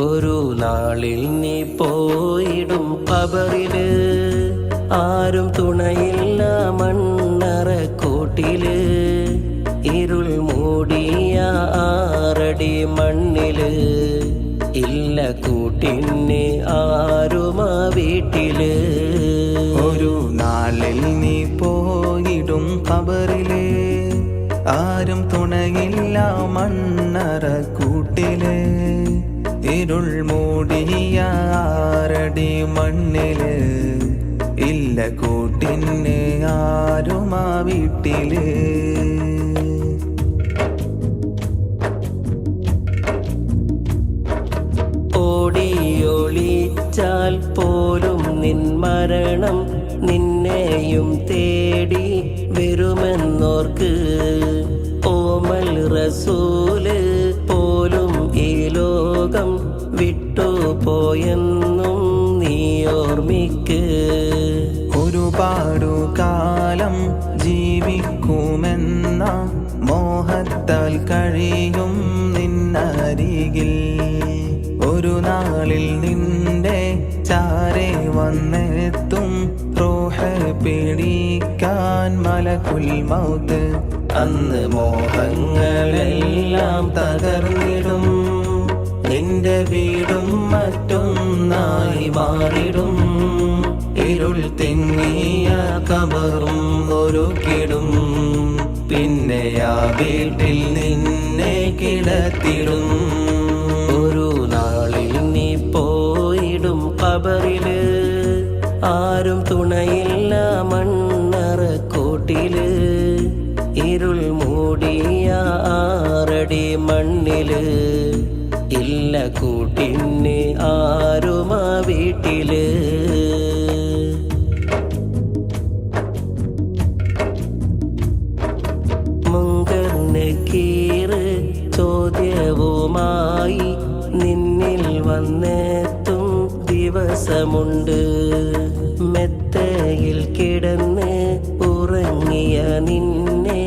ഒരു നാളിൽ നീ പോയിടും ഖബറില്, ആരും തുണയില്ല മണ്ണറക്കൂട്ടില്. ഇരുൾ മൂടിയ 6 അടി മണ്ണില്, ഇല്ല കൂട്ടിന് ആരുമാ വീട്ടില്. ഒരു നാളിൽ നീ പോയിടും ഖബറില്, ആരും തുണയില്ല മണ്ണറക്കൂട്ടില്. ഇരുൾ മൂടിയ 6 അടി മണ്ണില്, ഇല്ല കൂട്ടിന് ആരുമാ വീട്ടില്. ഓടിയൊളിച്ചാൽ പോലും നിൻ മരണം നിന്നെയും തേടി വരുമെന്നോർക്ക്. ഓമൽ റസൂല് പോലും ഈ ലോകം വിട്ടുപോയെന്നും നീ ഓർമ്മിക്ക്. ഒരുപാടു കാലം ജീവിക്കുമെന്ന മോഹത്താൽ കഴിയും നിന്നരികിൽ. ഒരു നാളിൽ നിന്റെ ചാരെ വന്നെത്തും റൂഹ് പിടിക്കാൻ മലക്കുൽ മൗത്ത്. അന്ന് മോഹങ്ങളെല്ലാം തകർന്നിടും, നിന്റെ വീടും മറ്റൊന്നായി മാറിടും. ഇരുൾ തിങ്ങിയ ഖബറും ഒരുക്കിടും, പിന്നെ ആ വീട്ടിൽ നിന്നെ കിടത്തിടും. ഒരു നാളിൽ നീ പോയിടും ഖബറില്, ആരും തുണയില്ല മണ്ണറക്കൂട്ടില്. ഇരുൾ മൂടിയ 6 അടി മണ്ണില്, ഇല്ല കൂട്ടിന് ആരുമാ വീട്ടില്. മുങ്കർ നക്കീർ ചോദ്യവുമായി നിന്നിൽ വന്നെത്തും ദിവസമുണ്ട്. മെത്തയിൽ കിടന്ന് ഉറങ്ങിയ നിന്നെ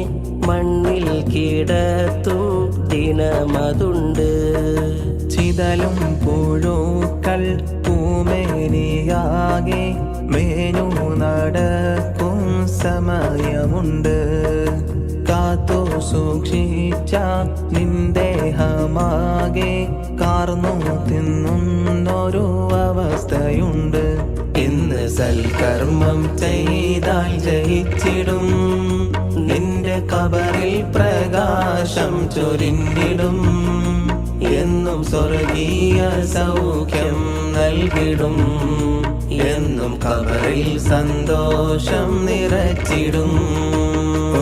മണ്ണിൽ കിടത്തും ദിനമതുണ്ട്. ചിതലും പുഴുക്കൾ പൂമേനിയാകെ മേനു നടക്കും സമയമുണ്ട്. കാത്തു സൂക്ഷിച്ച നിന്ദേഹമാകെ കാർന്നു തിന്നുന്നൊരു അവസ്ഥയുണ്ട്. ഇന്ന് സൽക്കർമ്മം ചെയ്താൽ ജയിച്ചിടും, നിന്റെ ഖബറിൽ പ്രകാശം ചൊരിഞ്ഞിടും. എന്നും സ്വർഗീയ സൗഖ്യം നൽകിടും, എന്നും ഖബറിൽ സന്തോഷം നിറച്ചിടും.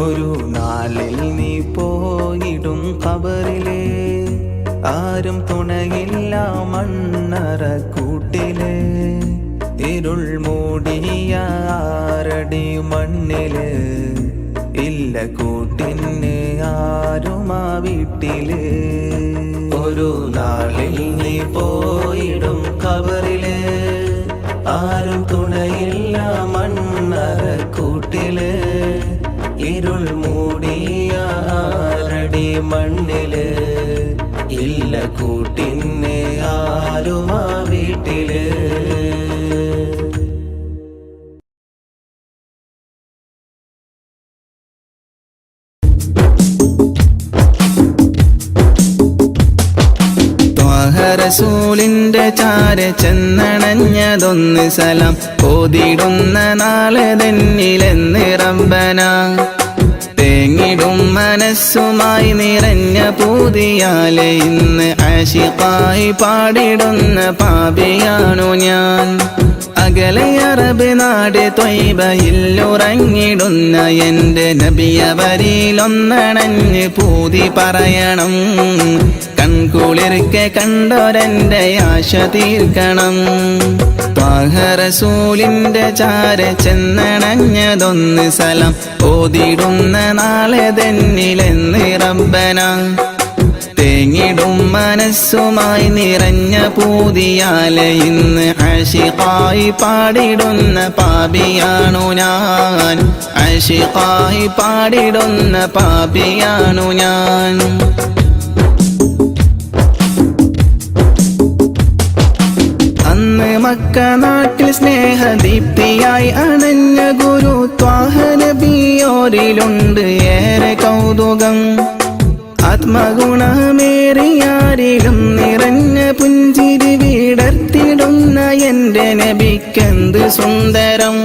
ഒരു നാളിൽ നീ പോയിടും ഖബറില്, ആരും തുണയില്ല മണ്ണറക്കൂട്ടില്. ഇരുൾ മൂടിയ 6 അടി മണ്ണില്, ഇല്ല കൂട്ടിന് ആരുമാ വീട്ടില്. ഒരു നാളിൽ നീ പോയിടും ഖബറില്, ആരും തുണയില്ല മണ്ണറക്കൂട്ടില്. ഇരുൾ മൂടിയ 6 അടി മണ്ണില്, ഇല്ല കൂട്ടിന് ആരുമാ വീട്ടില്. റസൂലിന്റെ ചാര ചെന്നണഞ്ഞതൊന്ന് സലാം ഓതിടുന്ന നാളെ തന്നിലെന്ന് റബ്ബന. തേങ്ങിടും മനസ്സുമായി നിറഞ്ഞ പൂതിയാലെ ഇന്ന് ആശിഖായി പാടിടുന്ന പാപിയാണു ഞാൻ. അകലെ അറബ് നാട് ത്വയ്ബയിലുറങ്ങിടുന്ന എന്റെ നബിയവരിലൊന്നണഞ്ഞ് പൂതി പറയണം. കൺകുളിർക്കെ കണ്ടൊരെന്റെ ആശ തീർക്കണം. ത്വാഹ റസൂലിന്റെ ചാര ചെന്നണഞ്ഞതൊന്ന് സലാം ഓതിടുന്ന നാളെ തന്നിലെന്ന് റബ്ബന. തേങ്ങിടും മനസ്സുമായി നിറഞ്ഞ പൂതിയാലെ ഇന്ന് അശിഖായി പാടിടുന്ന പാപിയാണു ഞാൻ, അശിഖായി പാടിടുന്ന പാപിയാണു ഞാൻ. അന്ന് മക്ക നാട്ടിൽ സ്നേഹദീപ്തിയായി അണഞ്ഞ ഗുരു ത്വാഹ നബിയോരിലുണ്ട് ഏറെ കൗതുകം. ആത്മഗുണമേറിയാരിലും നിറഞ്ഞ പുഞ്ചിരി വിടർത്തിടുന്ന എന്റെ നബിക്കെന്ത് സുന്ദരം.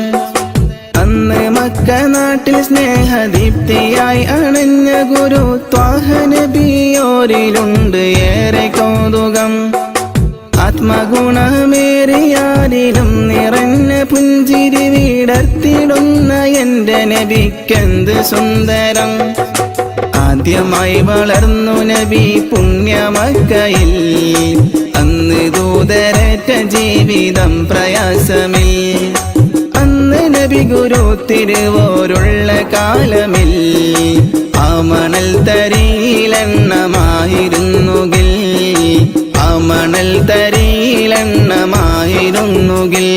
അന്ന് മക്ക നാട്ടിൽ സ്നേഹദീപ്തിയായി അണഞ്ഞ ഗുരു ത്വാഹ നബിയോരിലുണ്ട് ഏറെ കൗതുകം. ആത്മഗുണമേറിയാരിലും നിറഞ്ഞ പുഞ്ചിരി വിടർത്തിടുന്ന എന്റെ നബിക്കെന്ത് സുന്ദരം. ആദ്യമായി വളർന്നു നബി പുണ്യമക്കയിൽ, അന്ന് ദൂതരറ്റ ജീവിതം പ്രയാസമിൽ. അന്ന് നബി ഗുരു തിരുവോരുള്ള കാലമിൽ, ആ മണൽ തരിയിലെണ്ണമായിരുന്നുകിൽ, ആ മണൽ തരിയിലെണ്ണമായിരുന്നുകിൽ.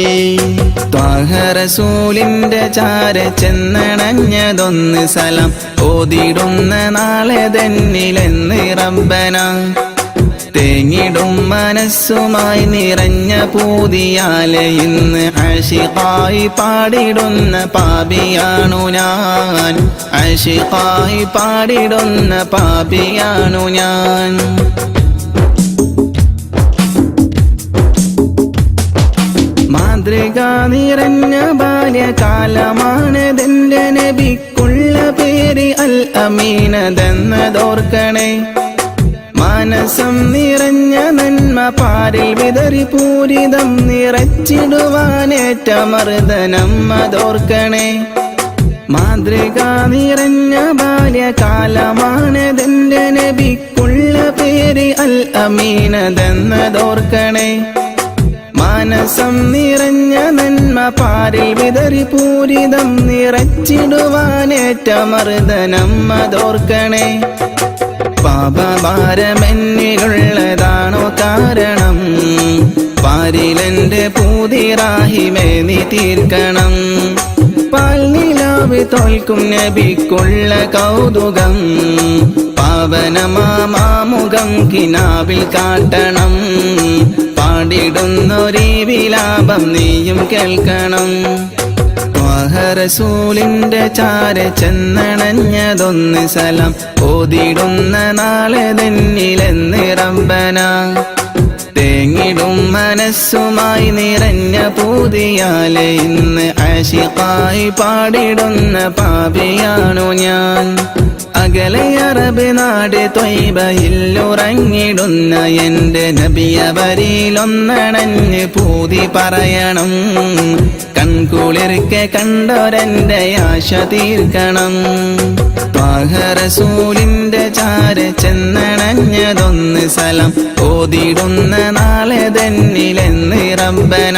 ത്വാഹ റസൂലിന്റെ ചാര ചെന്നണഞ്ഞതൊന്ന് സലം ഓതിടുന്ന നാളെ തന്നിലെന്ന് റബ്ബന. തേങ്ങിടും മനസ്സുമായി നിറഞ്ഞ പൂതിയാലെ ഇന്ന് അശിഖായി പാടിടുന്ന പാപിയാണു ഞാൻ, അശിഖായി പാടിടുന്ന പാപിയാണു ഞാൻ. മാതൃക നിറഞ്ഞ ബാല്യകാലമാണതെന്റെ നബിക്കുള്ള പേര് അൽ അമീനതെന്നതോർക്കണേ. മാനസം നിറഞ്ഞ നന്മ പാരിൽ വിതറി പൂരിതം നിറച്ചിടുവാനേറ്റ മർദ്ദനം അതോർക്കണേ. മാതൃക നിറഞ്ഞ ബാല്യകാലമാണതെന്റെ നബിക്കുള്ള പേര് അൽ അമീനതെന്നതോർക്കണേ. മാനസം നിറഞ്ഞ നന്മ പാരിൽ വിതറി പൂരിതം നിറച്ചിടുവാനേറ്റ മർദ്ദനം അതോർക്കണേ. പാപഭാരമെന്നിലുള്ളതാണോ കാരണം, പാരിലെന്റെ പൂതിറാഹിമേ നീ തീർക്കണം. പാൽനിലാവ് തോൽക്കും നബിക്കുള്ള കൗതുകം, പാവനമാമുഖം കിനാവിൽ കാട്ടണം. പാടിടുന്നൊരീ വിലാപം നീയും കേൾക്കണം. ത്വാഹ റസൂലിന്റെ ചാര ചെന്നണഞ്ഞതൊന്ന് സലം ഓതിടുന്ന നാളെ തന്നിലെന്ന് റബ്ബന. തേങ്ങിടും മനസ്സുമായി നിറഞ്ഞ പൂതിയാലെ ഇന്ന് അശിഖായി പാടിടുന്ന പാപിയാണു ഞാൻ. അകലെ അറബ് നാട് ത്വയ്ബയിലുറങ്ങിടുന്ന എന്റെ നബിയവരിലൊന്നണഞ്ഞ് പൂതി പറയണം. കൺകുളിർക്കെ കണ്ടൊരെന്റെ ആശ തീർക്കണം. ത്വാഹ റസൂലിന്റെ ചാര ചെന്നണഞ്ഞതൊന്ന് സലം ഓതിടുന്ന നാളെ തന്നിലെന്ന് റബ്ബന.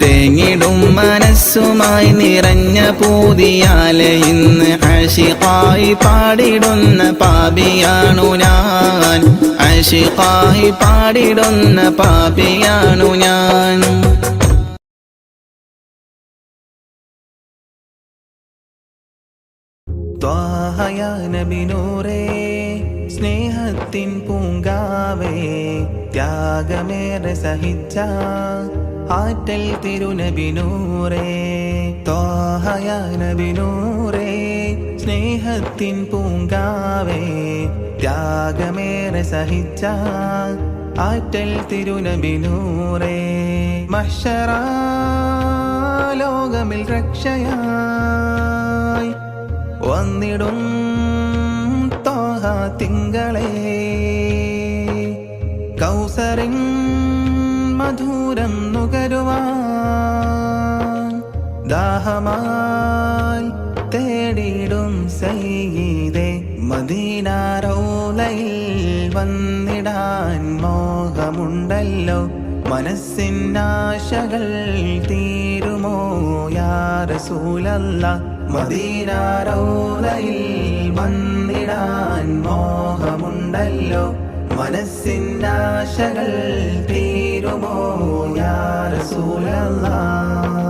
തേങ്ങിടും മനസ്സുമായി നിറഞ്ഞ പൂതിയാലെ ഇന്ന് അശിഖായി പാടിടുന്ന പാപിയാണു ഞാൻ, അശിഖായി പാടിടുന്ന പാപിയാണു ഞാൻ. ത്വാഹ യാ നബി നൂറേ, സ്നേഹത്തിൻ പൂങ്കാവേ, ത്യാഗമേറെ സഹിച്ച ആറ്റൽ തിരുനബി നൂറേ. ത്വാഹ യാ നബി നൂറേ, സ്നേഹത്തിൻ പൂങ്കാവേ, ത്യാഗമേറെ സഹിച്ച ആറ്റൽ തിരുനബി നൂറേ. മഹ്ശറാ ലോകമിൽ രക്ഷയായി വന്നിടും ത്വാഹ തിങ്കളേ. കൗസറിൻ മധുരം നുകരുവാൻ ദാഹമായി തേടിടും സയ്യിദേ. മദീന റൗളയിൽ വന്നിടാൻ മോഹമുണ്ടല്ലോ, മനസ്സിനാശകൾ തീരുമോ യാ റസൂലല്ലാഹ്. മദീന റൗളയിൽ വന്നിടാൻ മോഹമുണ്ടല്ലോ, മനസ്സിനാശകൾ തീരുമോ യാ റസൂലല്ലാഹ്.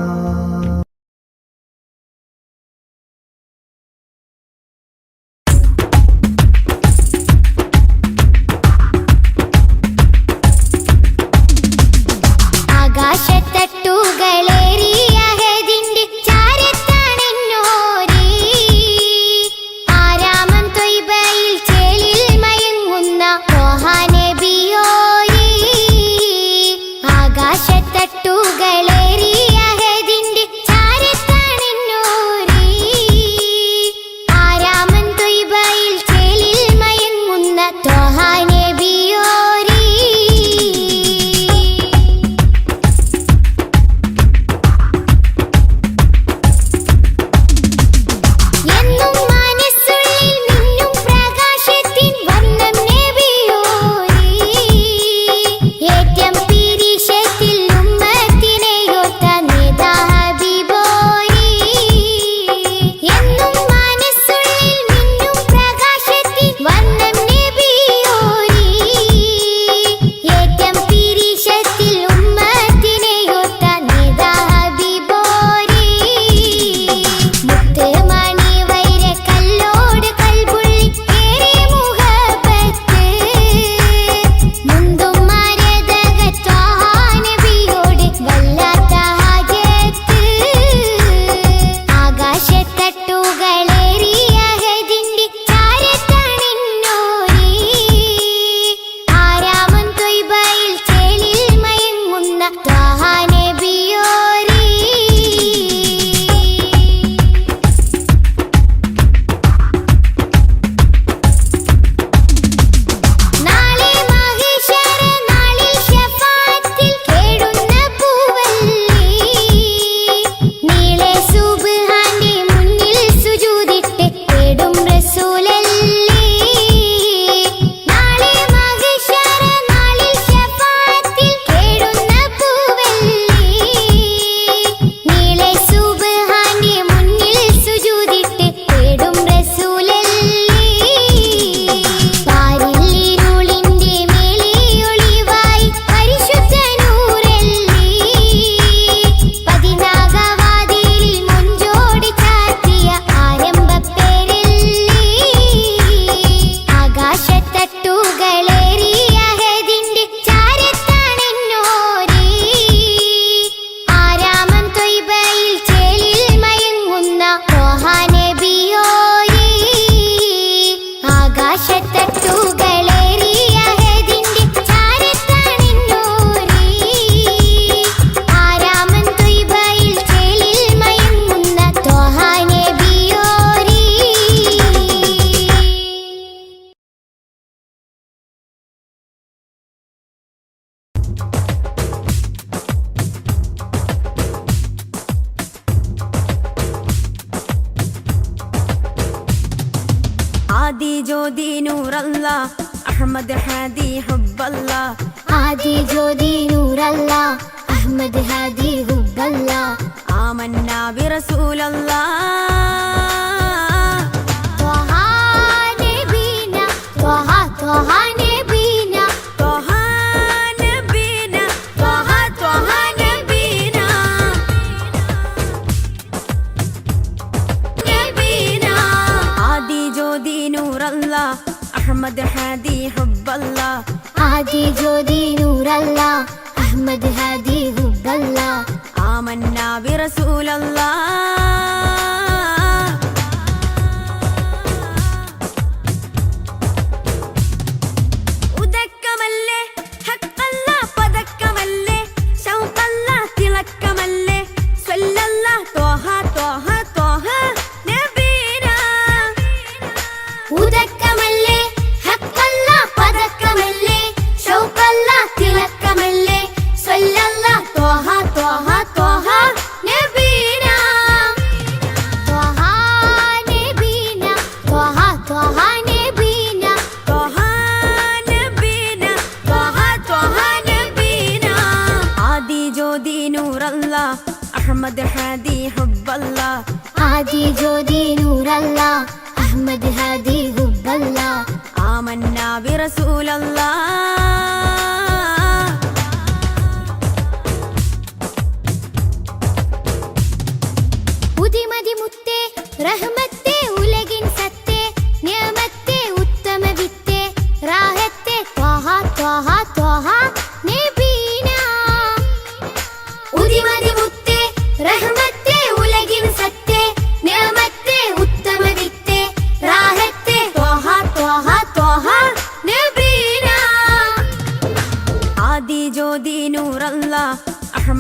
आदि ज्योति नूर अल्लाह अहमद हादी हुब्बल्लाह आदि ज्योति नूर अल्लाह अहमद हादी हुब्बल्लाह आमन्ना बिरसूल अल्लाह त्वहा नबीना त्वहा त्वहा नबीना त्वहा नबीना त्वहा त्वहा नबीना नबीना आदि ज्योति नूर अल्लाह अहमद हादी हुब्बल्लाह आदि ज्योति नूर अल्लाह अहमद हादी हुब्बल्लाह आमन्ना बिरसूल अल्लाह ഉദക്കമല്ലേ ഹഖല്ലാ പദക്കമല്ലേ ശൗഖല്ലാ തിളക്കമല്ലേ സ്വല്ലല്ലാ ത്വഹ ത്വഹ ത്വഹ നബീനാ ഉദക്കമല്ലേ ഹഖല്ലാ പദക്കമല്ലേ ശൗഖല്ലാ തിളക്കമല്ലേ സ്വല്ലല്ലാ ത്വഹ ത്വഹ ത്വഹ നബീനാ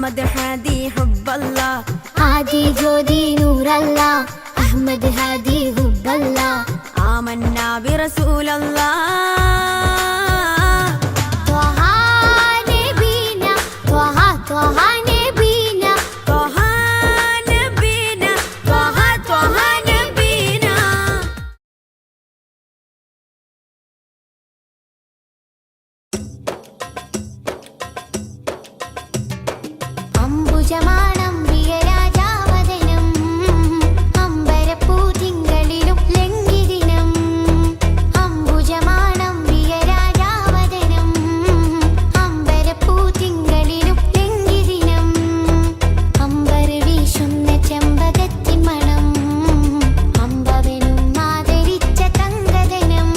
أحمد هادي حب الله هادي جودي نور الله أحمد هادي حب الله آمنا برسول الله طه نبينا طه طه نبينا طه نبينا طه طه نبينا അംബുജമാണം പ്രിയരാജാവദനം അമ്പരപ്പൂ തിങ്കളിലും ലംഘിദിനം അംബുജമാണം പ്രിയരാജാവദനം അമ്പരപ്പൂ തിങ്കളിലും ലംഘിദിനം അമ്പർ വീശുന്ന ചെമ്പകത്തിൻ മണം അമ്പവനും ആദരിച്ച തങ്കദനം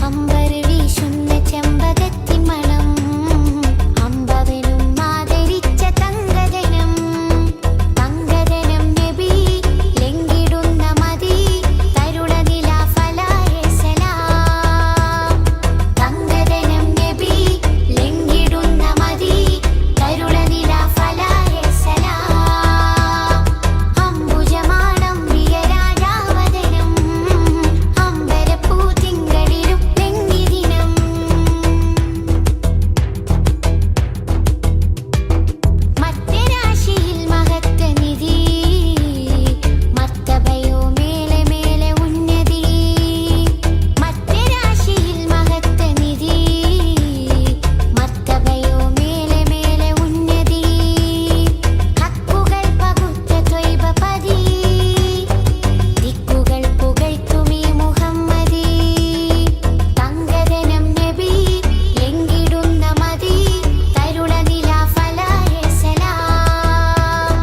അമ്പർ വീശുന്ന ചെമ്പകത്തിൻ മണം അമ്പവനും ആദരിച്ച തങ്കദനം തങ്കദനം നബി ലംഘിടുന്ന മതി തരുണനില ഫലായ സലാം തങ്കദനം നബി ലംഘിടുന്ന മതി തരുണനില ഫലായ സലാം അംബുജമാണം പ്രിയരാജാവദനം അമ്പരപ്പൂ തിങ്കളിലും ലംഘിദിനം മധ്യരാശിയിൽ മഹത്വനിധി മർത്തബയോ മേലെ മേലെ ഉന്നതി മധ്യരാശിയിൽ മഹത്വനിധി മർത്തബയോ മേലെ മേലെ ഉന്നതി ഹക്കുകൾ പകുത്ത ത്വയ്ബപതി ദിക്കുകൾ പുകഴ്ത്തുമീ മുഹമ്മദി തങ്കദനം നബി ലംഘിടുന്ന മതി തരുണനില ഫലായ സലാം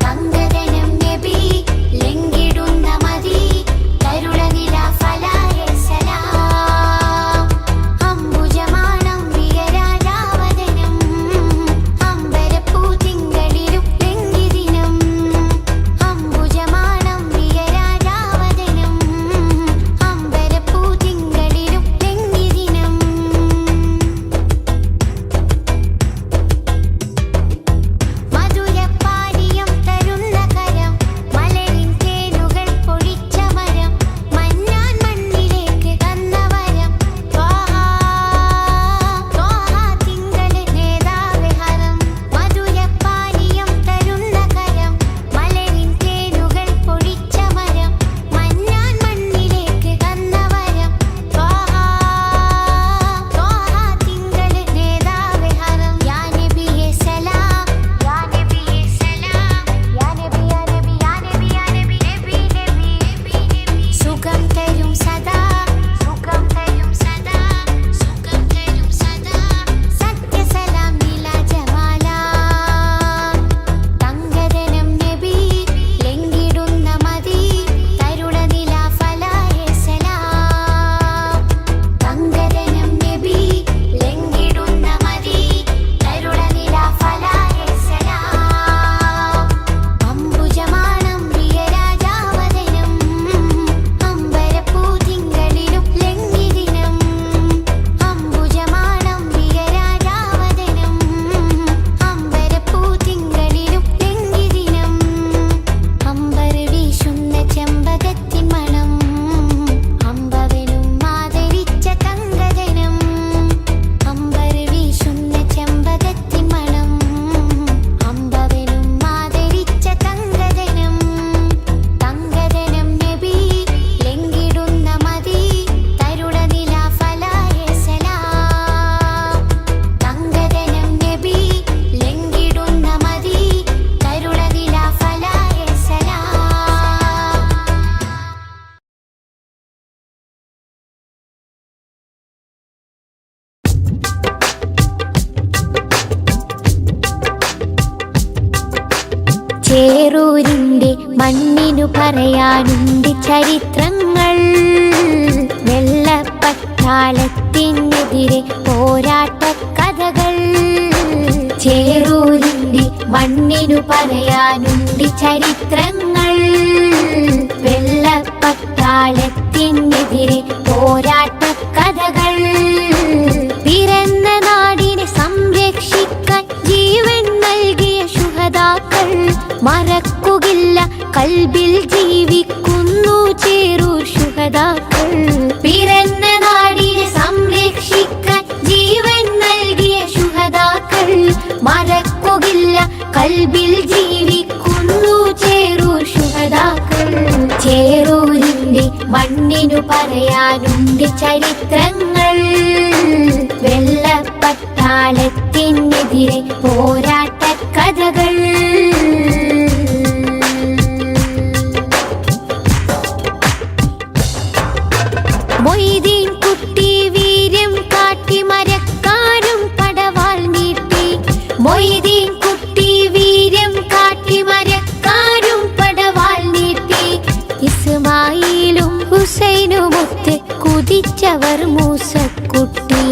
തങ്കദനം നബി ലംഘിടുന്ന മതി തരുണനില ഫലായ സലാം അംബുജമാണം പ്രിയരാജാവദനം അമ്പരപ്പൂ തിങ്കളിലും ലംഘിദിനം അംബുജമാണം പ്രിയരാജാവദനം അമ്പരപ്പൂ തിങ്കളിലും ലംഘിദിനം മധുരപ്പാനീയം തരുന്ന കരം മലരിൻ തേനുകൾ പൊഴിച്ച മരം മന്നാൻ മണ്ണിലേക്ക് തന്ന വരം ത്വാഹ ത്വാഹ തിങ്കള് നേതാവേ ഹരം മധുരപ്പാനീയം തരുന്ന കരം മലരിൻ തേനുകൾ പൊഴിച്ച മരം മന്നാൻ മണ്ണിലേക്ക് തന്ന വരം ത്വാഹ ത്വാഹ തിങ്കള് നേതാവേ ഹരം യാ നബിയേ സലാം യാ നബിയേ സലാം യാ നബി യാ നബി യാ നബി യാ നബി നബി നബി സുഖം തരും സദാ സുഖം തരും സദാ സുഖം തരും സദാ സത്യസലാം നില ജമാല തങ്കദനം നബി ലംഘിടുന്ന മതി തരുണനില ഫലായ സലാം തങ്കദനം നബി ലംഘിടുന്ന മതി തരുണനില ഫലായ സലാം അംബുജമാണം പ്രിയരാജാവദനം അമ്പരപ്പൂ തിങ്കളിലും ലംഘിദിനം അംബുജമാണം പ്രിയരാജാവദനം അമ്പരപ്പൂ തിങ്കളിലും ലംഘിദിനം അമ്പർ വീശുന്ന ചെമ്പകത്തിൻ മണം അമ്പവനും ആദരിച്ച തങ്കദനം അമ്പർ വീശുന്ന ചെമ്പകത്തിൻ മണം അമ്പവനും ആദരിച്ച തങ്കദനം തങ്കദനം നബി ലംഘിടുന്ന മതി തരുണനില ഫലായ സലാം തങ്കദനം നബി ലംഘിടുന്ന മതി തരുണനില ഫലായ സലാം ചേറൂരിന്റെ മണ്ണിനു പറയാനുണ്ട് ചരിത്രങ്ങൾ വെള്ളപ്പട്ടാളത്തിനെതിരെ പോരാട്ട കഥകൾ ചേറൂരിന്റെ മണ്ണിനു പറയാനുണ്ട് ചരിത്രങ്ങൾ വെള്ളപ്പട്ടാളത്തിനെതിരെ പോരാട്ട കഥകൾ പിറന്ന നാടിനെ സംരക്ഷിക്കാൻ ജീവൻ നൽകി മണ്ണിനു പറയാനുണ്ട് ചരിത്രങ്ങൾ. വെള്ളപ്പട്ടാളത്തിനെതിരെ പോരാട്ട കഥകൾ. മൊയ്തീൻ കുട്ടി വീര്യം കാട്ടി മരക്കാരും പടവാൾ നീട്ടി. മൊയ്തീൻ കുട്ടി വീര്യം കാട്ടി മരക്കാരും പടവാൾ നീട്ടി. ഇസ്മായിലും ഹുസൈനുമൊത്ത് കുതിച്ചവർ മൂസക്കുട്ടി.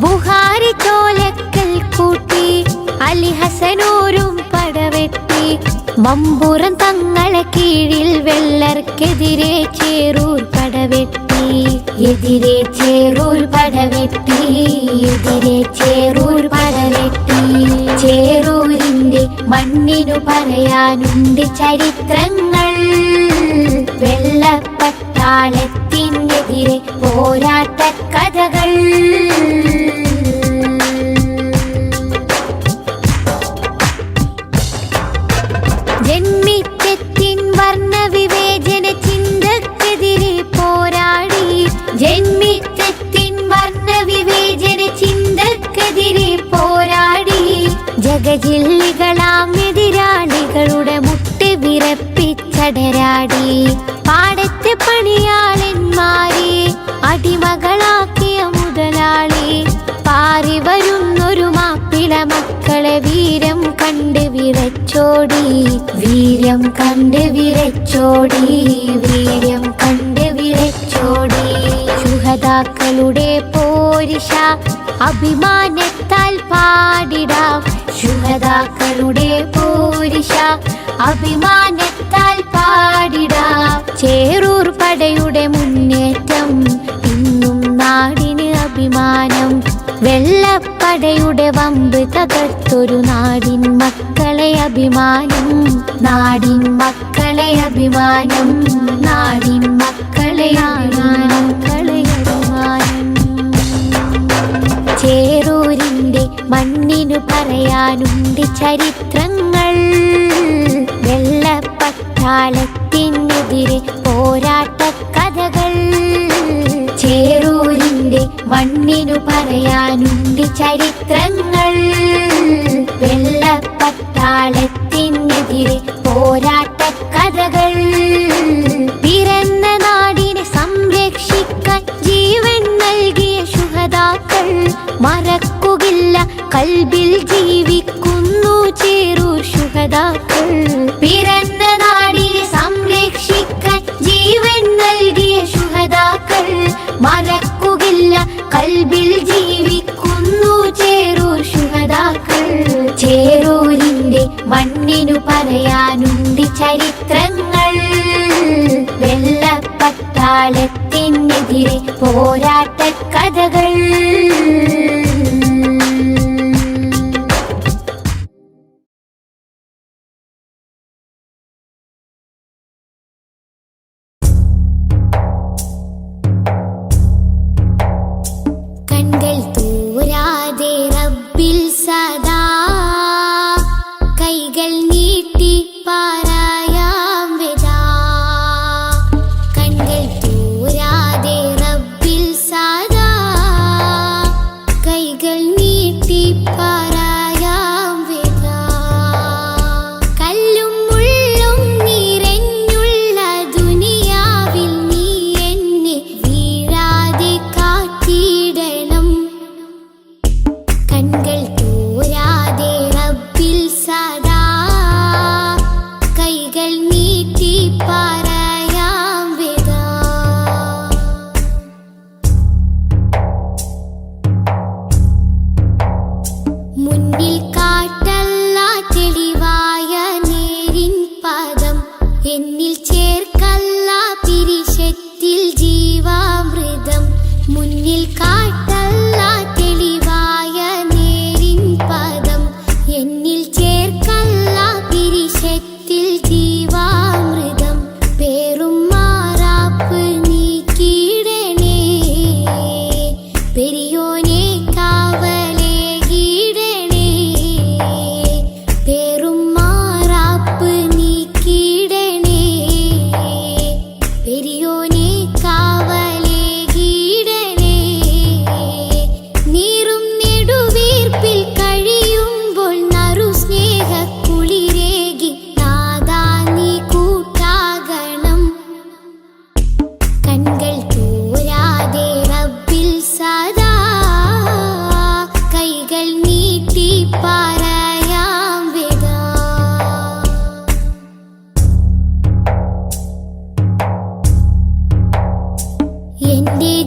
ബുഹാരി ചോലക്കൽ കൂട്ടി അലി ഹസനൂരും പടവെട്ടി. മമ്പുറം തങ്ങളെ കീഴിൽ വെള്ളർക്കെതിരെ ചേറൂർ പടവെട്ടി. എതിരെ ചേറൂർ പടവെട്ടി. എതിരെ ചേറൂർ പടവെട്ടി. ചേറൂരിന്റെ മണ്ണിനു പറയാനുണ്ട് ചരിത്രങ്ങൾ. വെള്ളപ്പട്ടാളത്തിനെതിരെ പോരാട്ട കഥകൾ. ജന്മിത്വത്തിൻ വർണ്ണവിവേചന ചിന്തക്കെതിരെ പോരാടി. ജന്മിത്വത്തിൻ വർണ്ണവിവേചന ചിന്തക്കെതിരെ പോരാടി. ജഗജില്ലികളാം എതിരാളികളുടെ മുട്ട് വിറപ്പിച്ചടരാടി. പാടത്തെ പണിയാളന്മാരെ അടിമകളാക്കിയ മുതലാളി. പാറി വരുന്നൊരു മാപ്പിള മക്കളെ വീരം കണ്ട് വിറച്ചോടി. വീര്യം കണ്ട് വിറച്ചോടി. വീര്യം കണ്ട് വിറച്ചോടി. ശുഹദാക്കളുടെ പോരിഷ അഭിമാനത്താൽ പാടിടാം. ശുഹദാക്കളുടെ പോരിഷ അഭിമാനത്താൽ പാടിടാം. ചേറൂർ പടയുടെ മുന്നേറ്റം ഇന്നും നാടിന് അഭിമാനം. വെള്ളപ്പടയുടെ വമ്പ് തകർത്തൊരു നാടിൻ മക്കളെ അഭിമാനം. നാടിൻ മക്കളെ അഭിമാനം. നാടിൻ മക്കളെ അഭിമാനം. ചേറൂരിന്റെ മണ്ണിനു പറയാനുണ്ട് ചരിത്രങ്ങൾ. വെള്ളപ്പട്ടാളത്തിനെതിരെ പോരാട്ട കഥകൾ. ചേറൂരിന്റെ മണ്ണിനു പറയാനുണ്ട് ചരിത്രങ്ങൾ. വെള്ളപ്പട്ടാളത്തിനെതിരെ പോരാട്ട കഥകൾ. പിറന്ന നാടിനെ സംരക്ഷിക്കാൻ ജീവൻ നൽകിയ ശുഹദാക്കൾ മറക്കുകില്ല. കൽബിൽ ജീവിക്കുന്നു ചേറൂർ ശുഹദാക്കൾ. പിറന്ന നാടിനെ സംരക്ഷിക്കാൻ ജീവൻ നൽകിയ ശുഹദാക്കൾ മറക്കുകില്ല. കൽബിൽ ജീവിക്കുന്നു ചേറൂർ ശുഹദാക്കൾ. ചേറൂരിന്റെ മണ്ണിനു പറയാനുണ്ട് ചരിത്രങ്ങൾ. വെള്ളപ്പട്ടാളത്തിനെതിരെ പോരാട്ട കഥകൾ. കൺകൾ തോരാതെ റബ്ബിൽ സദാ കൈകൾ നീട്ടി പാരായാം വിദാ. കൺകൾ തോരാതെ റബ്ബിൽ സദാ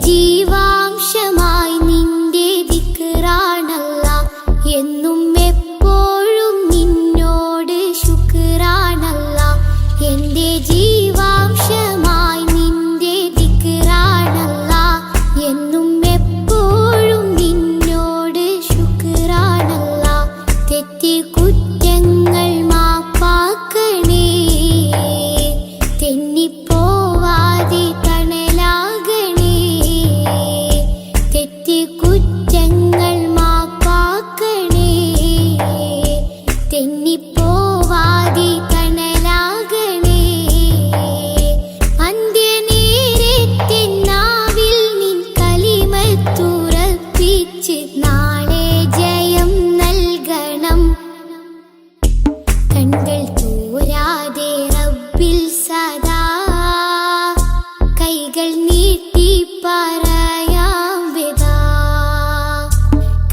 ജീവാംശമായി നിന്റെ ദിക്റാണല്ല എന്നും എപ്പോഴും നിന്നോട് ശുക്റാണല്ല എന്റെ ജീവാംശമായി നിന്റെ ദിക്റാണല്ല എന്നും എപ്പോഴും നിന്നോട് ശുക്റാണല്ല തെറ്റി കുറ്റങ്ങൾ മാപ്പാക്കണേ തെന്നിപ്പോവാതെ തണലാകണേ തെറ്റി കുറ്റങ്ങൾ മാപ്പാക്കണേ തെന്നിപ്പോവാതെ തണലാകണേ അന്ത്യനേരത്തെ നാവിൽ നിൻ കലിമത്തുറപ്പിച്ച് നാളെ ജയം നൽകണം കണ്കൾ തോരാതെ റബ്ബിൽ സദാ കൈകൾ നീട്ടി പറയാം വിദാ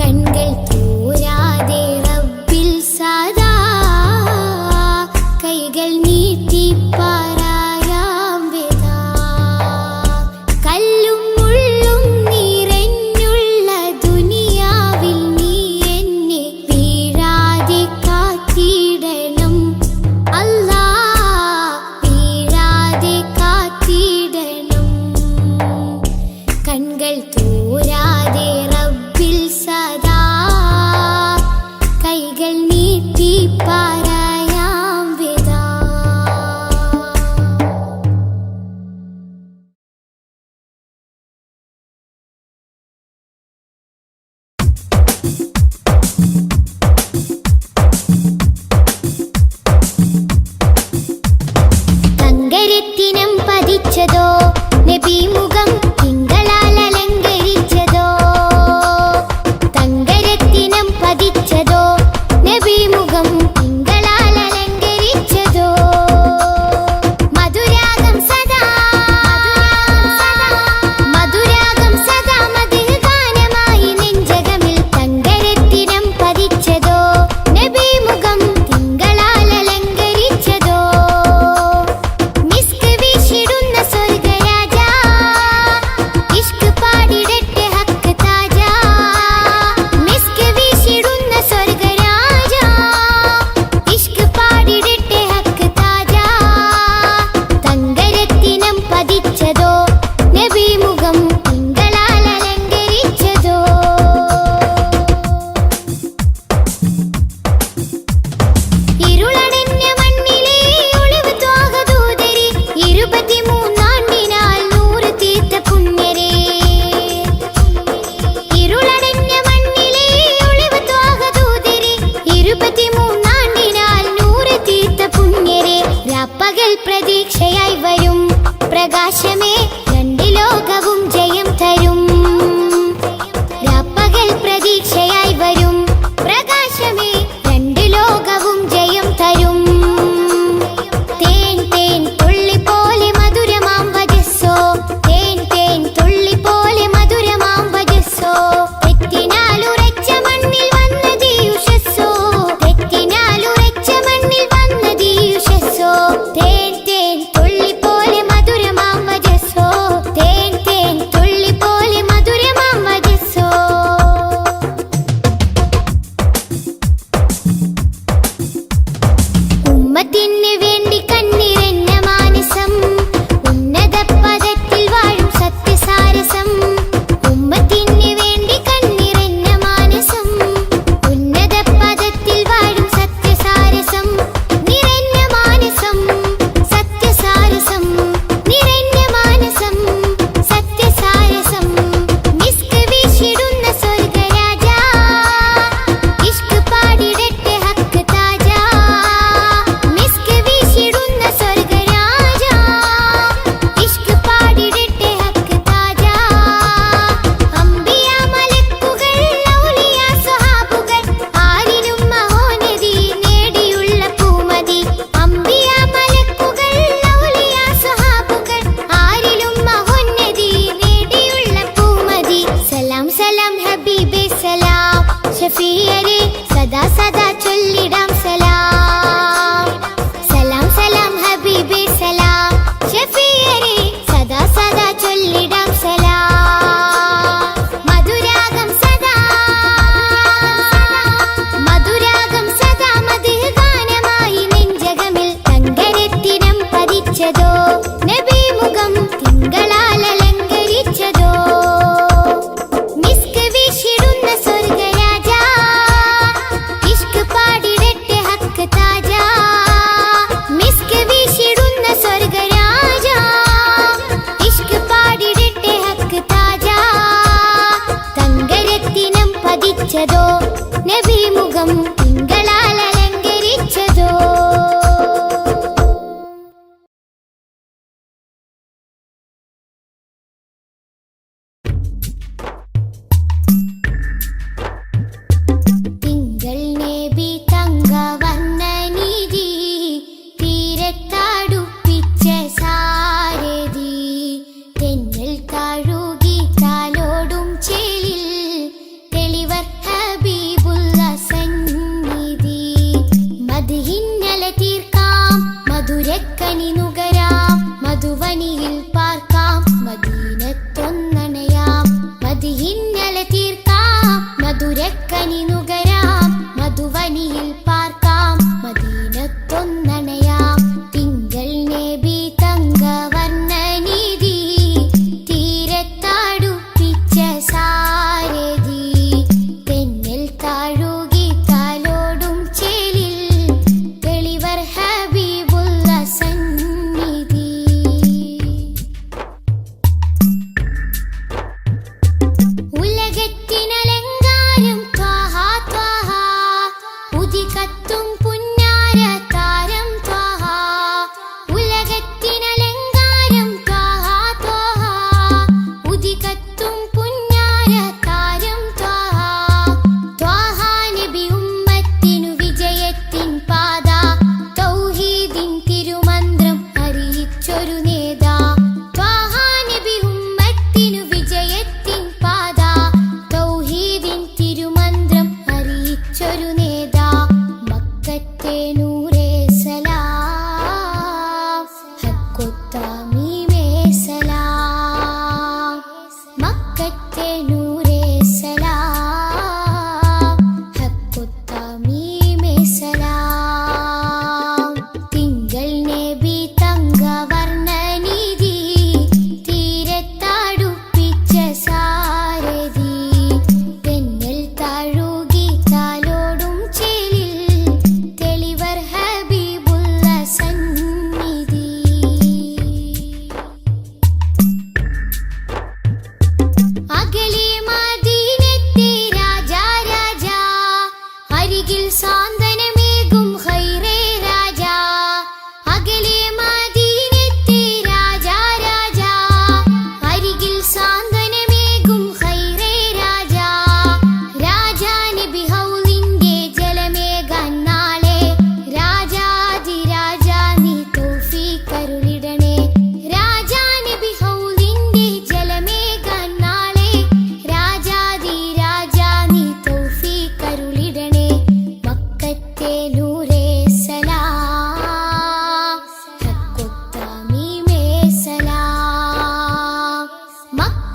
കണ്കൾ തോരാതെ റബ്ബിൽ സദാ കൈകൾ നീട്ടി പറയാം വിദാ കല്ലും മുള്ളും നിറഞ്ഞുള്ള ദുനിയാവിൽ നീ എന്നെ വീഴാതെ കാത്തിടണം അല്ലാ വീഴാതെ കാത്തിടണം കണ്കൾ തോരാതെ റബ്ബിൽ സദാ കൈകൾ നീട്ടി പറയാം വിദാ തങ്കരത്തിനം പതിച്ചതോ നബി മുഖം തിങ്കളാൽ അലങ്കരിച്ചതോ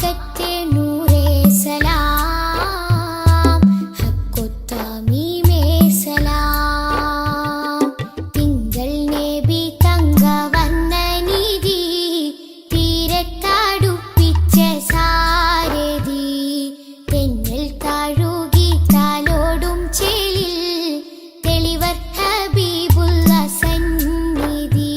ബറക്കത്തെ നൂറേ സലാം ഹക്കൊത്താമീമേ സലാം തിങ്കൾ നബി തങ്കവർണ്ണ നിധി തീരത്തടുപ്പിച്ച സാരഥി തെന്നൽ താഴുകി താലോടും ചേലിൽ തെളിവർ ഹബീബുള്ള സന്നിധി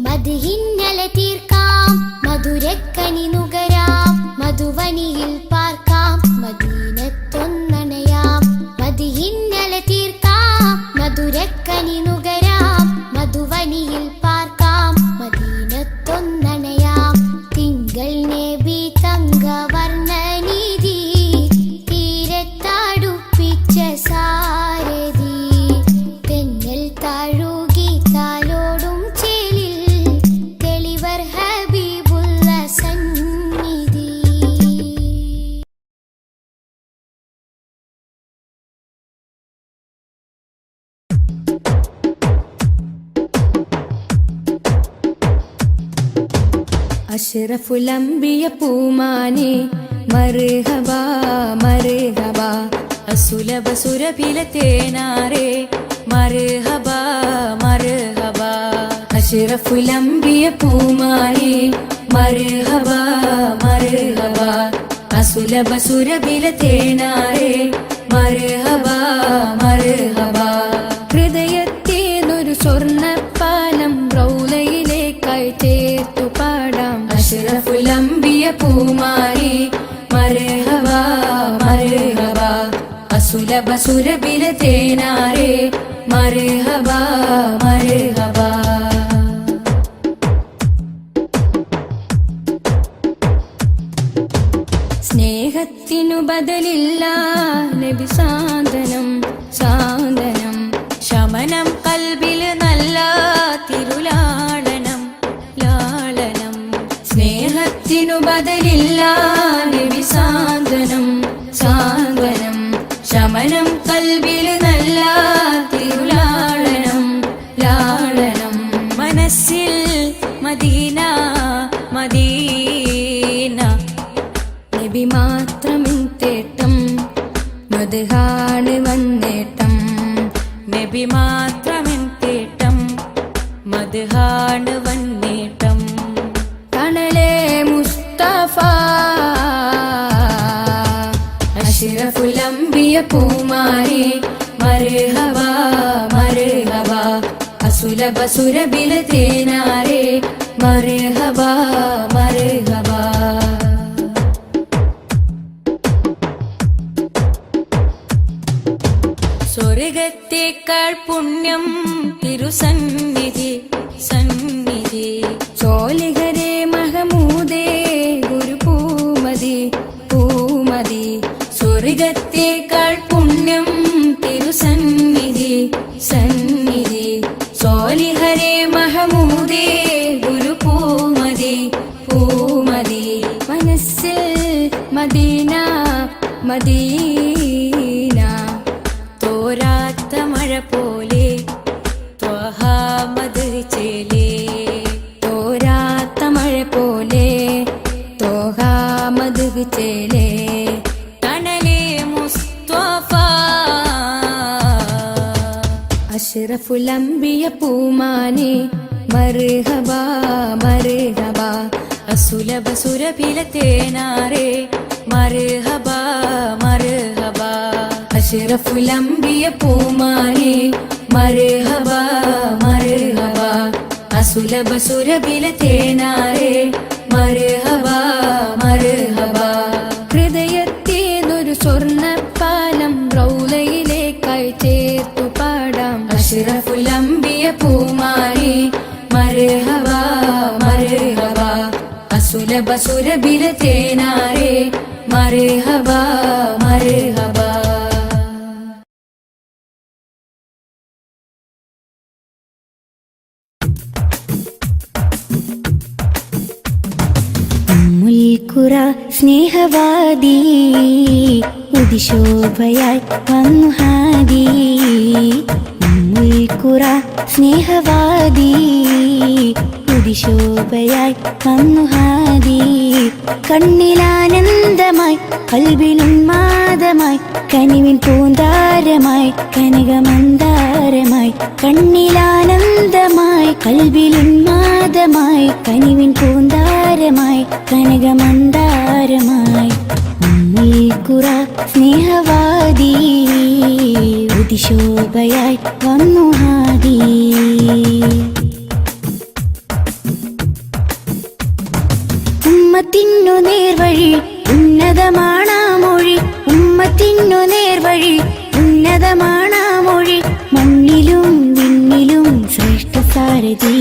മദ്ഹിന്നല തീർക്കാം മധുരക്കനി നുകരാം മധുവനിയിൽ പാർക്കാം മദീനത്തൊന്നണയാം മദ്ഹിന്നല തീർക്കാം മധുരക്കനി നുകരാം മധുവനിയിൽ പാർക്കാം മദീനത്തൊന്നണയാം തിങ്കൾ നബി തങ്കവർണ്ണ നിധി തീരത്തടുപ്പിച്ച സാരഥി തെന്നൽ താഴുകി താലോടും ചേലിൽ തെളിവർ ഹബീബുള്ള സന്നിധി. അഷ്റഫുൽ അംബിയ പൂമാനെ മർഹബാ മർഹബാ അസുലഭ സുരഭില തേനാരെ മർഹബാ മർഹബാ അഷ്റഫുൽ അംബിയ പൂമാനെ മർഹബാ മർഹബാ അസുലഭ സുരഭില തേനാരെ മർഹബാ മർഹബാ ഹൃദയത്തേനൊരു സ്വർണ്ണപ്പാലം റൗലയിലേക്കായി ചേർത്തു പാടാം അഷ്റഫുൽ അംബിയ പൂമാനെ മർഹബാ മർഹബാ അസുലഭ സുരഭില തേനാരെ മർഹബാ മർഹബാ സ്നേഹത്തിനു ബദലില്ല നബി സാന്ത്വനം സാന്ത്വനം ശമനം കൽബില് നല്ല തിരുലാളനം ലാളനം സ്നേഹത്തിനു ബദലില്ല നബി സാന്ത്വനം സാന്ത്വനം ശമനം കൽബില് നല്ല തിരുലാളനം ലാളനം മനസ്സിൽ മദീന മദീന നബി മാത്രമിൻ തേട്ടം മദ്ഹാണ് വന്നേട്ടം നബി മാത്രമിൻ തേട്ടം മദ്ഹാണ് വന്നേട്ടം കണലേ മുസ്തഫ അഷ്റഫുൽ അംബിയ പൂമാനെ മർഹബാ മർഹബാ അസുലഭ സുരഭില തേനാരെ മർഹബാ മർഹബാ സ്വർഗത്തേക്കാൾ പുണ്യം തിരുസന്നിധി സന്നിധി ചോലിഹരേ മഹമൂദേ ഗുരു പൂമതി പൂമതി സ്വർഗത്തേക്കാൾ പുണ്യം തിരുസന്നിധി സന്നിധി സോലിഹരേ മഹമൂദേ ഗുരു പൂമതി പൂമതി മനസ്സിൽ മദീന മദീന തോരാത്ത മഴ പോലെ ത്വഹാമദ് ചേലേ തോരാത്ത മഴ പോലെ ത്വഹാമദ് ചേലേ കണലേ മുസ്തഫ അഷ്റഫുൽ അംബിയ പൂമാനെ മർഹബാ മർഹബാ അസുലഭ സുരഭില തേനാരെ മർഹബാ മർഹബാ അഷ്റഫുൽ അംബിയ പൂമാനെ മർഹബാ മർഹബാ അസുലഭ സുരഭില തേനാരെ മർഹബാ മർഹബാ ഹൃദയത്തേനൊരു സ്വർണ്ണപ്പാലം റൗലയിലേക്കായി ചേർത്തു പാടാം അഷ്റഫുൽ അംബിയ പൂമാനെ മർഹബാ മർഹബാ അസുലഭ സുരഭില തേനാരെ മർഹബാ മർഹബാ മുൽക്കുറ സ്നേഹവാദി ഉദിശോഭയായി വന്നു ഹാദി മുൽക്കുറ സ്നേഹവാദി ഉദിശോഭയായി വന്നു ഹാദി. കണ്ണിലാനന്ദമായി കൽബിലുന്മാദമായി കനിവിൻ പൂന്താരമായി കനകമന്ദാരമായി. കണ്ണിലാനന്ദമായി കൽബിലുന്മാദമായി കനിവിൻ പൂന്താരമായി കനകമന്ദാരമായി. ഉമ്മുൽ സ്നേഹവാദി ഉദിശോഭയായി വന്നു ഹാദി. ഉമ്മത്തിനു നേർവഴി ഉന്നതമാണാ മൊഴി. ഉമ്മത്തിനു നേർവഴി ഉന്നതമാണാ മൊഴി. മണ്ണിലും വിണ്ണിലും ശ്രേഷ്ഠ സാരഥി.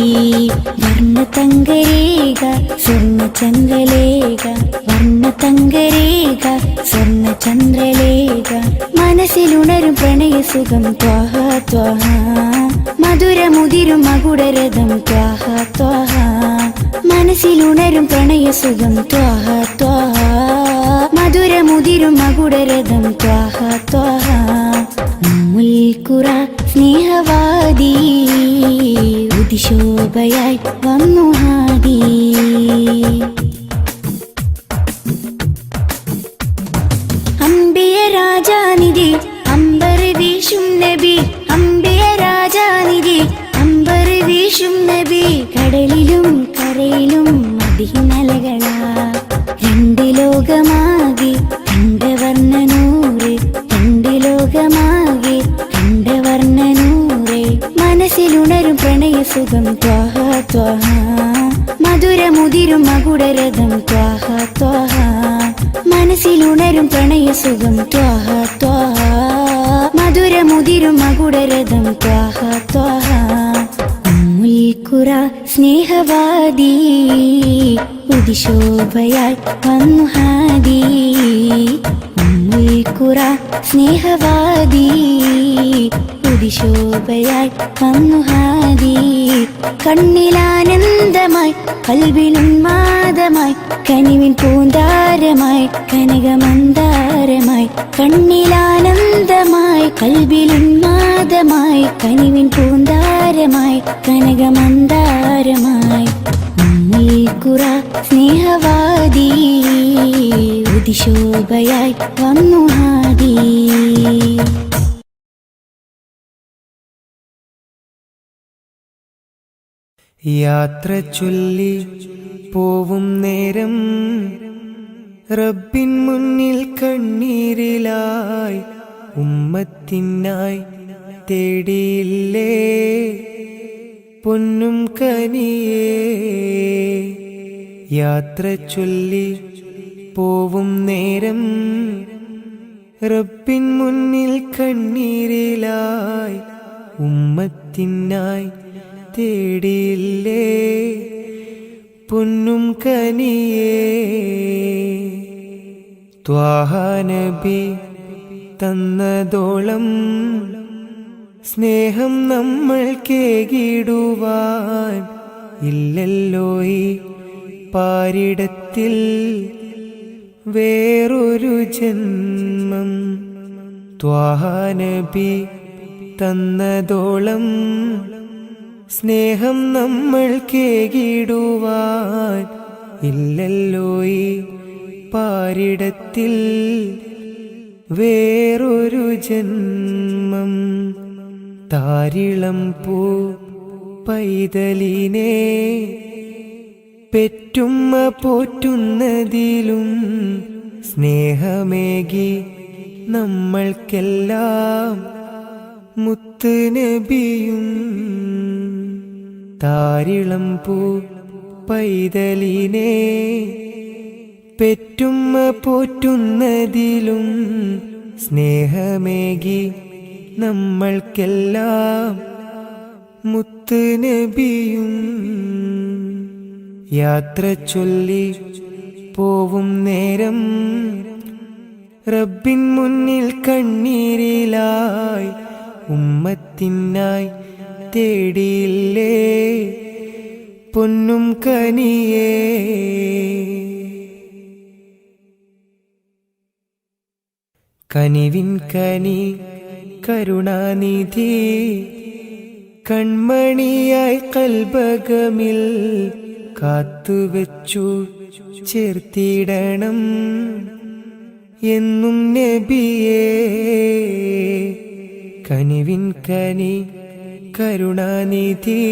വർണ്ണതങ്കരേഖ സ്വർണ്ണചന്ദ്രലേഖ. വർണ്ണതങ്കരേഖ സ്വർണ്ണചന്ദ്രലേഖ. മനസ്സിലുണരും പ്രണയസുഖം ത്വാഹ ത്വാഹ. മധുരമുതിരും മകുടരഥം ത്വാഹ ത്വാഹ. മനസ്സിലുണരും പ്രണയസുഖം ത്വാഹ ത്വാഹ. മധുരമുതിരും മകുടരഥം ത്വാഹ ത്വാഹ. ഉമ്മുൽ ഖുറാ സ്നേഹവാദി ഉദിശോഭയായി വന്നു ഹാദി. അംബിയ രാജാനിധി അമ്പർ വീശും നബി. അംബിയ രാജാനിധി അമ്പർ വീശും നബി. കടലിലും കരയിലും മദീനലകളാ. രണ്ട് ലോകമാകെ കണ്ടവർണ്ണനൂറ്. രണ്ട് ലോകമാകെ കണ്ടവർണ്ണനൂറ്. മനസ്സിലുണരും പ്രണയസുഖം ത്വാഹ ത്വാഹ. മധുരമുതിരും മകുടരഥം ത്വാഹ ത്വാഹ. മനസ്സിലുണരും പ്രണയസുഖം ത്വാഹ ത്വാഹ. മധുരമുതിരും മകുടരഥം ത്വാഹ ത്വാഹ. ഉമ്മുൽ ഖുറാ സ്നേഹവാദി ഉദിശോഭയായി വന്നു ഹാദി. ഉമ്മുൽ ഖുറാ സ്നേഹവാദി ഉദിശോഭയായി വന്നു ഹാദി. കണ്ണിലാനന്ദമായി കൽബിലുന്മാദമായി കനിവിൻ പൂന്താരമായി കനകമന്ദാരമായി. കണ്ണിലാനന്ദമായി കൽബിലുന്മാദമായി കനിവിൻ പൂന്താരമായി കനകമന്ദാരമായി. ഉമ്മുൽ ഖുറാ സ്നേഹവാദി ഉദിശോഭയായി വന്നു ഹാദി. യാത്ര ചൊല്ലി പോവും നേരം റബ്ബിൻ മുന്നിൽ കണ്ണീരിലായി ഉമ്മത്തിനായി തേടിയില്ലേ പൊന്നും കനിയേ. യാത്ര ചൊല്ലി പോവും നേരം റബ്ബിൻ മുന്നിൽ കണ്ണീരിലായി ഉമ്മത്തിനായി തേടിയില്ലേ പൊന്നും കനിയേ. ത്വാഹ നബി തന്നതോളം സ്നേഹം നമ്മൾ കേകിടുവാൻ ഇല്ലല്ലോ ഈ പാരിടത്തിൽ വേറൊരു ജന്മം. ത്വാഹ നബി തന്നതോളം സ്നേഹം നമ്മൾ കേകിടുവാൻ ഇല്ലല്ലോ ഈ പാരിടത്തിൽ വേറൊരു ജന്മം. താരിളം പൂ പൈതലിനെ പെറ്റുമ്മ പോറ്റുന്നതിലും സ്നേഹമേകി നമ്മൾക്കെല്ലാം മുത്ത് നബിയും. താരിളം പൂ പൈതലിനെ പെറ്റുമ്മ പോറ്റുന്നതിലും സ്നേഹമേകി നമ്മൾക്കെല്ലാം മുത്ത് നബിയും. യാത്ര ചൊല്ലി പോവും നേരം റബ്ബിൻ മുന്നിൽ കണ്ണീരിലായി ഉമ്മത്തിനായി തേടിയില്ലേ പൊന്നും കനിയേ. കനിവിൻ കനി കരുണാനിധി കൺമണിയായി കൽബകമിൽ കാത്തുവെച്ചു ചേർത്തിടണം എന്നും നബിയേ. കനിവിൻ കനി കരുണാനിധി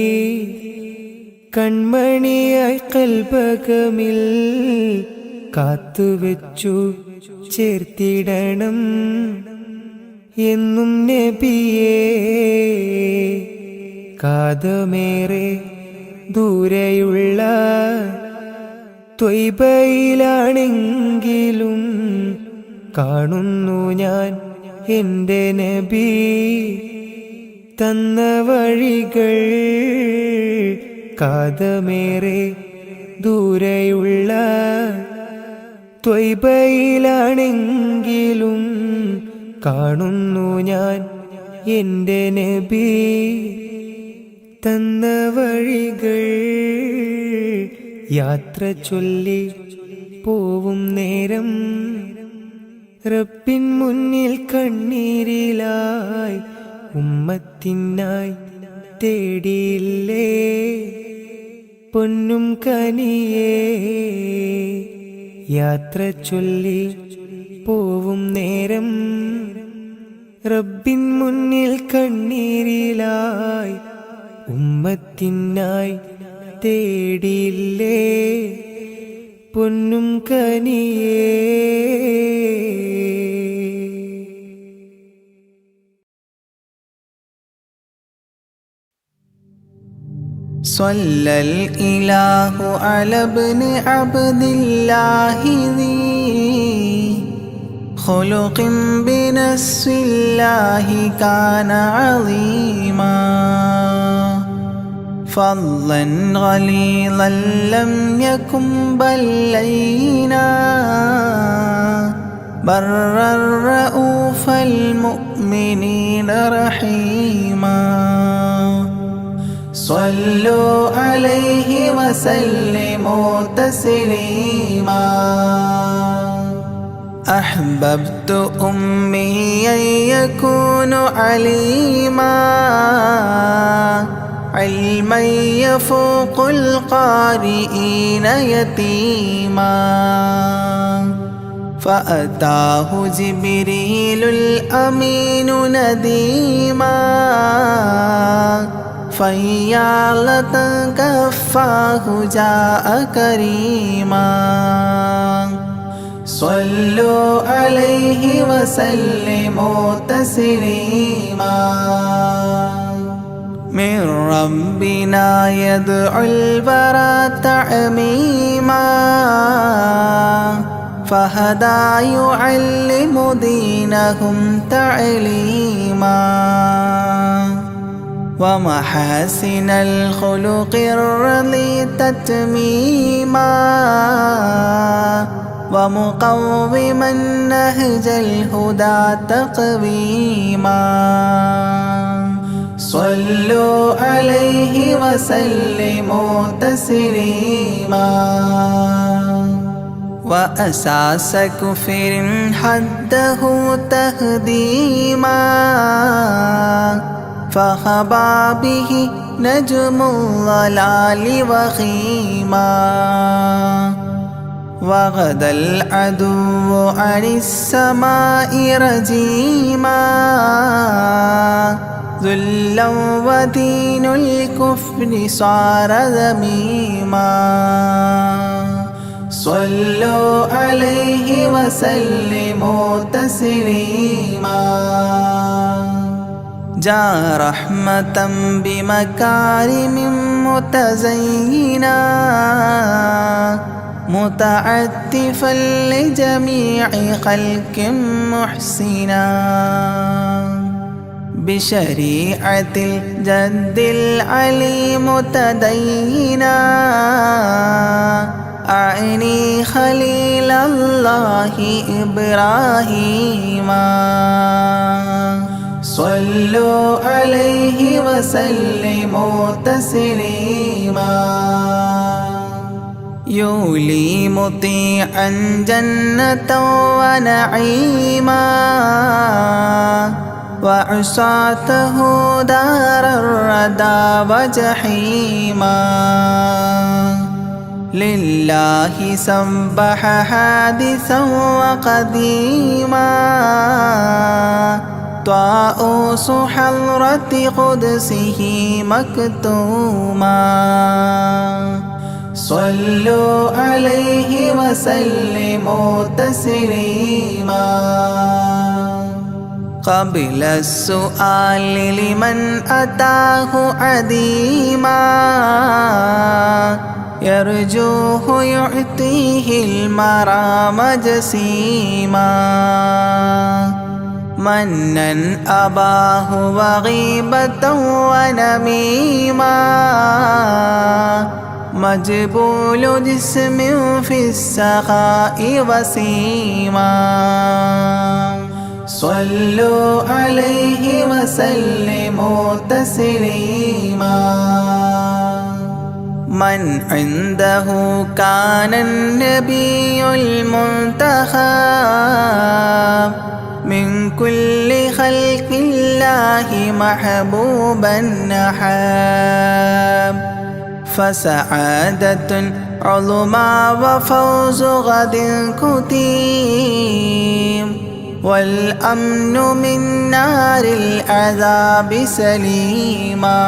കൺമണിയായി കൽബകമിൽ കാത്തുവെച്ചു ചേർത്തിടണം എന്നും നബിയേ. കാതമേറെ ദൂരെയുള്ള ത്വയ്ബയിലാണെങ്കിലും കാണുന്നു ഞാൻ എൻ്റെ നബി തന്ന വഴികൾ. കാതമേറെ ദൂരെയുള്ള ത്വയ്ബയിലാണെങ്കിലും കാണുന്നു ഞാൻ എൻ്റെ നബി തന്ന വഴികൾ. യാത്ര ചൊല്ലി പോവും നേരം റബ്ബിൻ മുന്നിൽ കണ്ണീരിലായി ഉമ്മത്തിനായി തേടിയില്ലേ പൊന്നും കനിയേ. യാത്ര ചൊല്ലി പോവും നേരം റബ്ബിൻ മുന്നിൽ കണ്ണീരിലായി ഉമ്മത്തിനായി തേടിയില്ലേ പൊന്നും കനിയേ. صلى الإله على ابن عبد الله ذي خلق بنص الله كان عظيما فضلا غليظا لم يكن بل لينا برا رؤوف المؤمنين رحيما صلوا عليه وسلموا تسليما أحببت أمي أن يكون عليما علما يفوق القارئين يتيما فأتاه جبريل الأمين نديما فيالة كفاه جاء كريما صلوا عليه وسلموا تسليما من ربنا يدعو البرى تعميما فهدى يعلم دينهم تعليما ومحاسن الخلق الرضي تتميما ومقوما نهج الهدى تقويما صلوا عليه وسلموا تسليما وأساس كفر حده تهديما فخبا به نجم الضلال وخيما وغدا العدو عن السماء رجيما ذلا ودين الكفر صار ذميما صلوا عليه وسلموا تسليما جاء رحمة بمكارم متزينا متعتفا لجميع خلق محسنا بشريعة الجد العلي متدينا أعني خليل الله إبراهيما صلوا عليه وسلموا تسليما يولي مطيعا جنة ونعيما وعصاته دار الردى وجحيما لله سبح حادثا وقديما طاؤوس حضرة قدسه مكتوما صلوا عليه وسلموا تسليما قبل السؤال لمن أتاه عديما يرجوه يعطيه المرام جسيما منا أباه وغيبة ونميما مجبول جسم في السخاء وسيما صلوا عليه وسلموا تسليما من عنده كان النبي المنتخب من كل خلق الله محبوبا نحاب فسعادة عظمى وفوز غد كتيم والأمن من نار العذاب سليما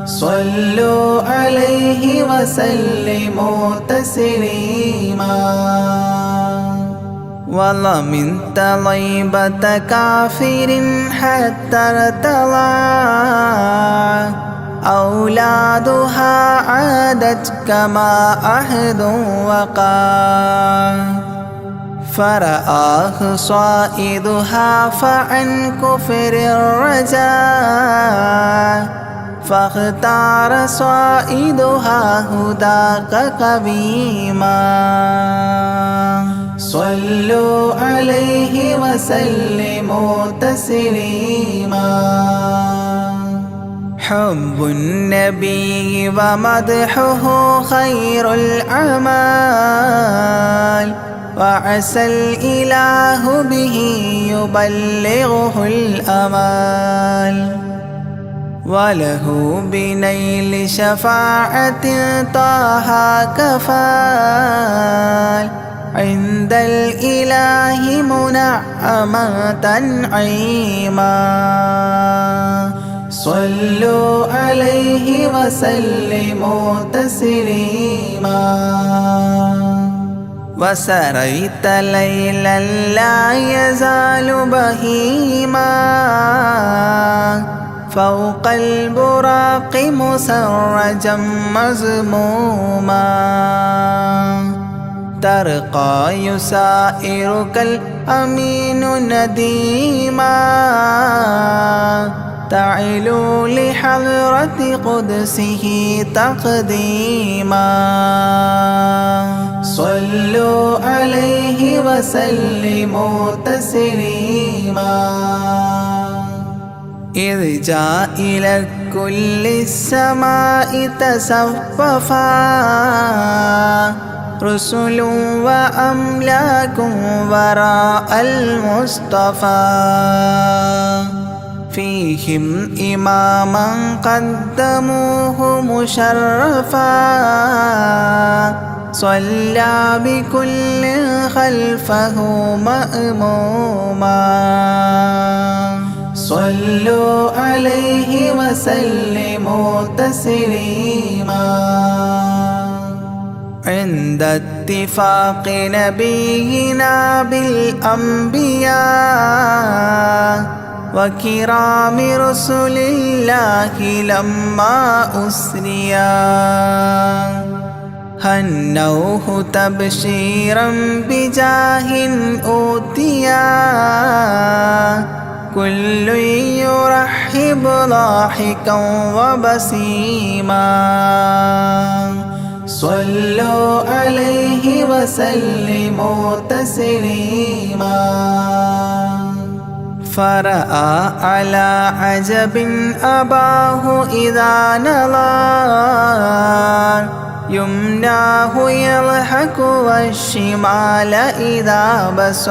صلوا عليه وسلموا تسليما ومن طيبة كافر حتى ارتضى أولادها عادت كما عهد وقع فرآه صائدها فعن كفر الرجاء فاختار صائدها هداك قويما صلوا عليه وسلموا تسليما حب النبي ومدحه خير الأعمال وعسى الإله به يبلغه الأمال وله بنيل شفاعة طه كفال عند الإله منعما تنعيما صلوا عليه وسلموا تسليما وسريت ليلا لا يزال بهيما فوق البراق مسرجا مزموما ترقى يسائرك الأمين نديما تعلو لحضرة قدسه تقديما صلوا عليه وسلموا تسليما إذ جاء إلى كل السماء تصففا رسل وأملاك وراء المصطفى فيهم إماما قدموه مشرفا صلى بكل خلفه مأموما صلوا عليه وسلموا تسليما عند اتفاق نبينا بالأنبياء وكرام رسل الله لما أسريا هنوه تبشيرا بجاه أوتيا كل يرحب ضاحكا وبسيما صلوا عليه وسلموا تسليما فرأى على عجب أباه إذا نظر يمناه يضحك والشمال إذا بصر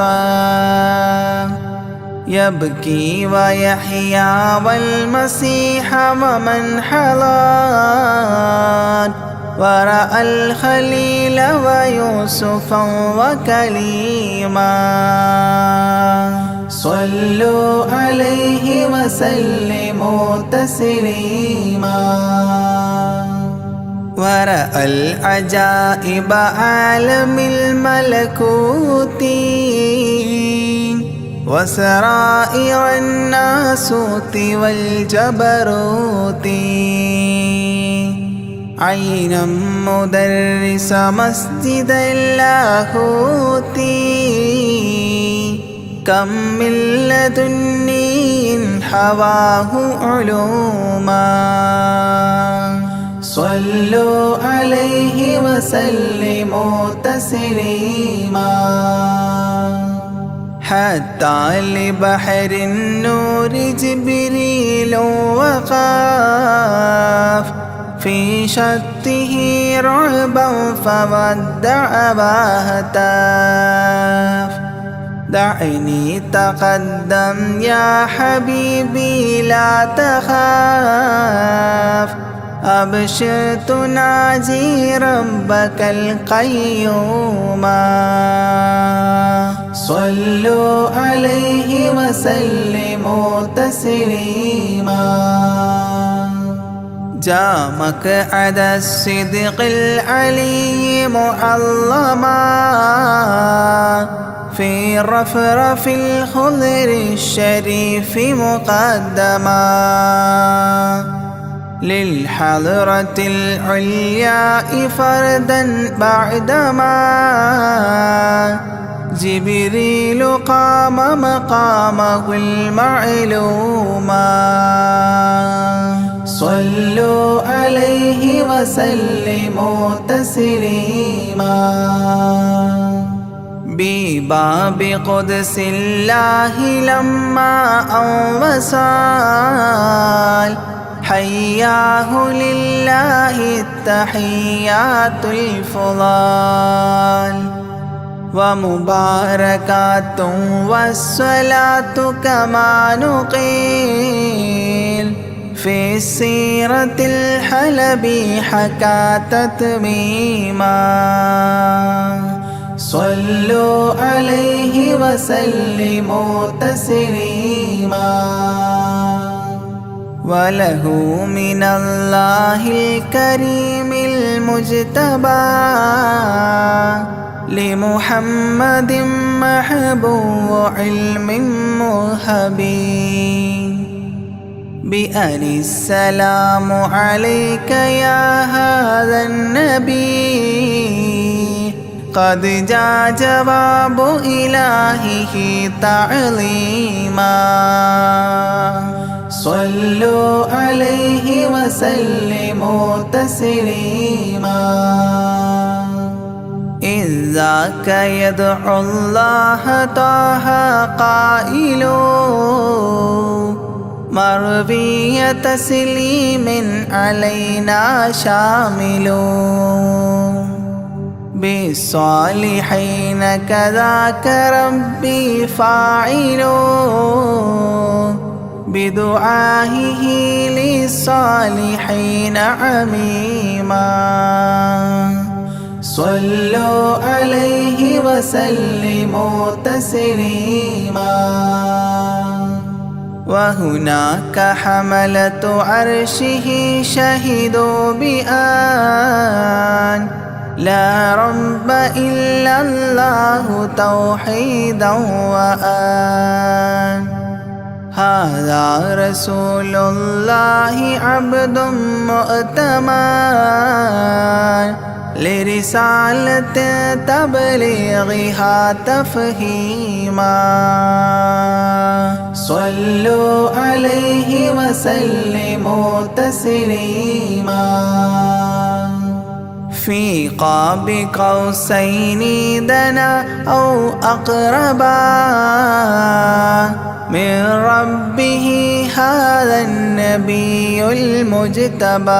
يبكي ويحيى والمسيح ومن حضر ورأى الخليل ويوسفا وكليما صلوا عليه وسلموا تسليما ورأى العجائب عالم الملكوت وسرائر الناسوت والجبروت عينا مدرس مسجد اللاهوت كم من لدني حواه علوما صلوا عليه وسلموا تسليما حتى لبحر النور جبريل وقاف في شته رعبا فودع وهتاف دعني تقدم يا حبيبي لا تخاف أبشر تناجي ربك القيوم صلوا عليه وسلموا تسليما جاء مقعد الصدق العلي معظما في رفرف الخضر الشريف مقدما للحضرة العليا فردا بعدما جبريل قام مقامه المعلوما صلوا عليه وسلموا تسليما بباب قدس الله لما وصل حياه لله التحيات الفضال ومباركات والصلاة كما نقيل في السيرة الحلبي حكى تتميما صلوا عليه وسلموا تسليما وله من الله الكريم المجتبى لمحمد محبوب علم مهبي بأن السلام عليك يا هذا النبي قد جاء جواب إلهه تعظيما صلوا عليه وسلموا تسليما إذ ذاك يدعو الله طه قائل مروي تسليم علينا شامل بالصالحين كذاك ربي فاعل بدعائه للصالحين عميما صلوا عليه وسلموا تسليما وهناك حملة عرشه شهدوا بأن لا رب إلا الله توحيدا وأن هذا رسول الله عبد مؤتمن لرسالة تبليغها تفهيما صلوا عليه وسلموا تسليما في قاب قوسين دنا أو أقربا من ربه هذا النبي المجتبى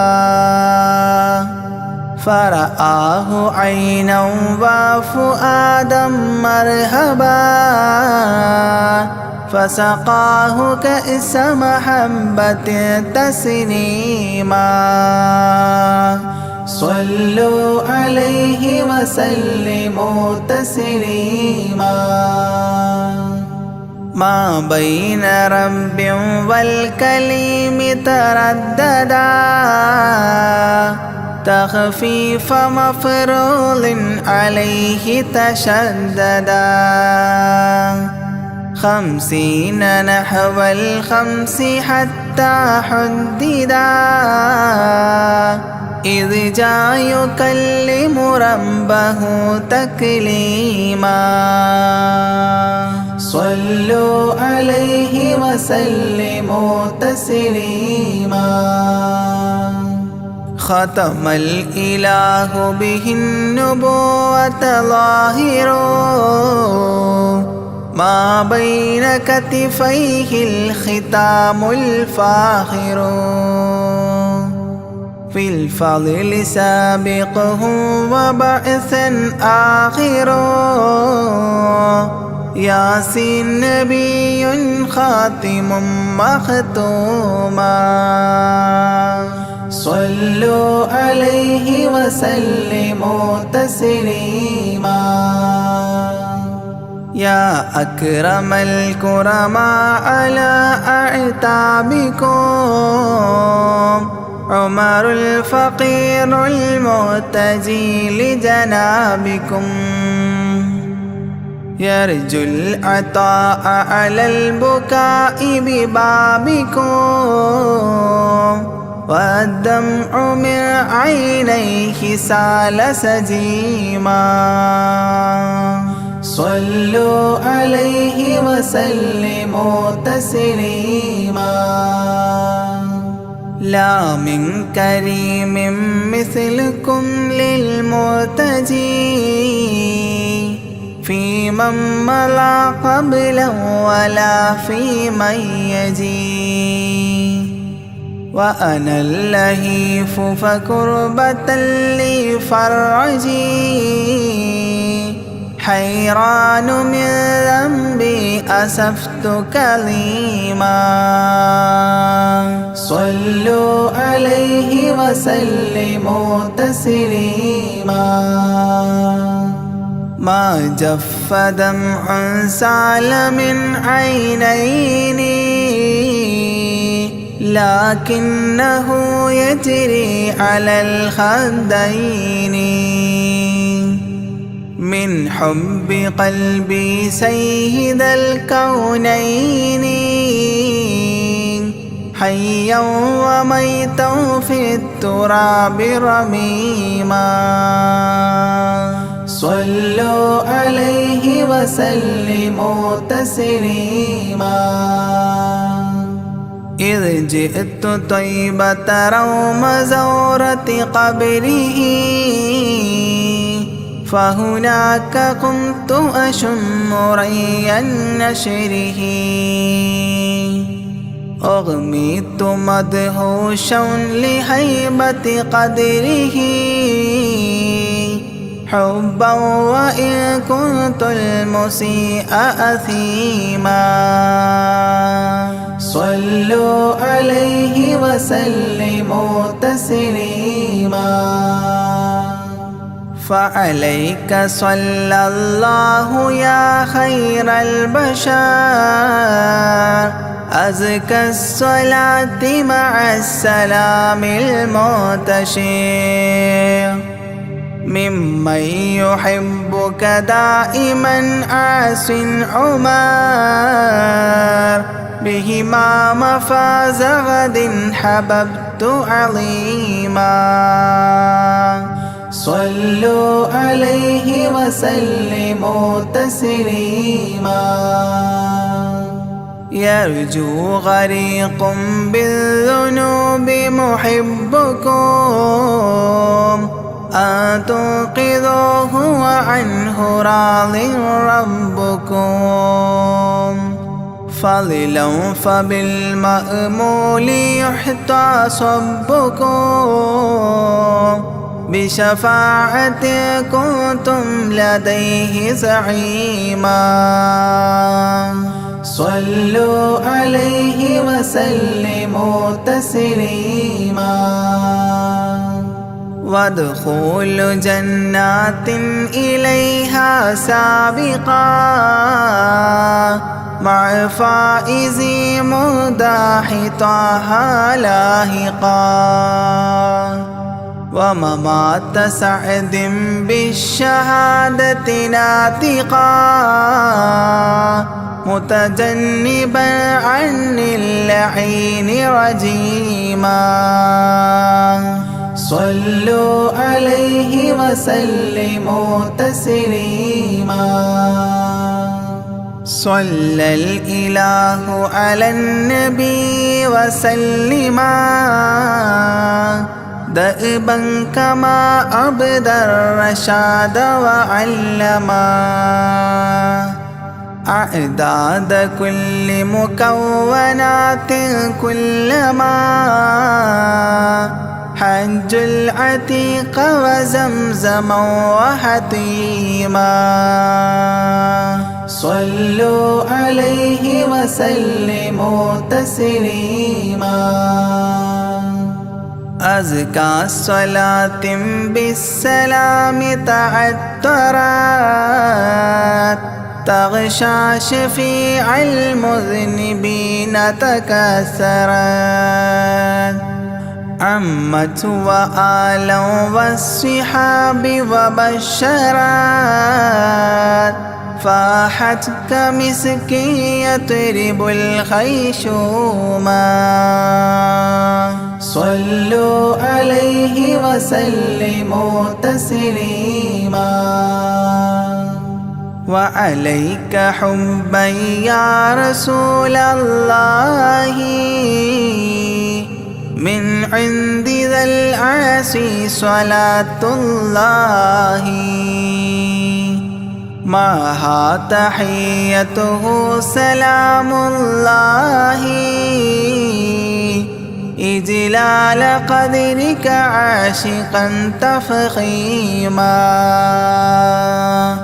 فرآه عينا وفؤادا مرهبا فسقاه كأس محبة تسنيما صلوا عليه وسلموا تسليما ما بين رب والكليم ترددا تخفيف مفروض عليه تشددا 50 نحو 5 حتى حددا إذ جاء يكلم ربه تكليما صلوا عليه وسلموا تسليما ختم الإله به النبوة ظاهر ما بين كتفيه الختام الفاخر في الفضل سابقه وبعثا آخر ياسين نبي خاتم مختوما صلوا عليه وسلموا تسليما يا أكرم الكرماء على أعتابكم عمر الفقير المعتجي لجنابكم يرجو العطاء على البكاء ببابكم والدمع من عينيه سال سجيما صلوا عليه وسلموا تسليما لا من كريم مثلكم للمرتجي في من مضى قبلا ولا في من يجي وأنا اللهيف فكربة لي فرجي حيران من ذنبي أسفت كظيما صلوا عليه وسلموا تسليما ما جف دمع سال من عينيني لكنه يجري على الخدين من حب قلبي سيد الكونين حيا وميتا في التراب رميما صلوا عليه وسلموا تسليما إذ جئت طيبة روم زورة قبره فهناك قمت أشم ري نشره أغميت مدهوشا لهيبة قدره حبا وإن كنت المسيء أثيما صلوا عليه وسلموا تسليما فعليك صلى الله يا خير البشر أزكى الصلاة مع السلام المنتشر ممن يحبك دائما عاص عمر بهما مفاز غد حببت عظيما صلوا عليه وسلموا تسليما يرجو غريق بالذنوب محبكم أن تنقذوه وعنه راض ربكم فضلا فبالمأمول يحتى صبكم بشفاعة كنتم لديه زعيما صلوا عليه وسلموا تسليما وادخول جنات إليها سابقا مع فائز مداح طه لاحقا وممات سعد بالشهادة ناطقا متجنبا عن اللعين رجيما صلوا عليه وسلموا تسليما صلى الإله على النبي وسلما دأبا كما عبد الرشاد وعلما أعداد كل مكونات كلما حج العتيق وزمزما وحطيما صلوا عليه وسلموا تسليما أزكى الصلاة بالسلام تعطرت تغشى شفيع المذنبين تكسرت عمت وآلا والصحاب وبشرت فاحت كمسك يطرب الخيشوما صلوا عليه وسلموا تسليما وعليك حبا يا رسول الله من عند ذا العرش صلاة الله معها تحيته سلام الله إجلال قدرك عاشقا تفخيما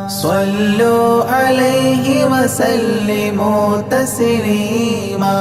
صلوا عليه وسلموا تسليما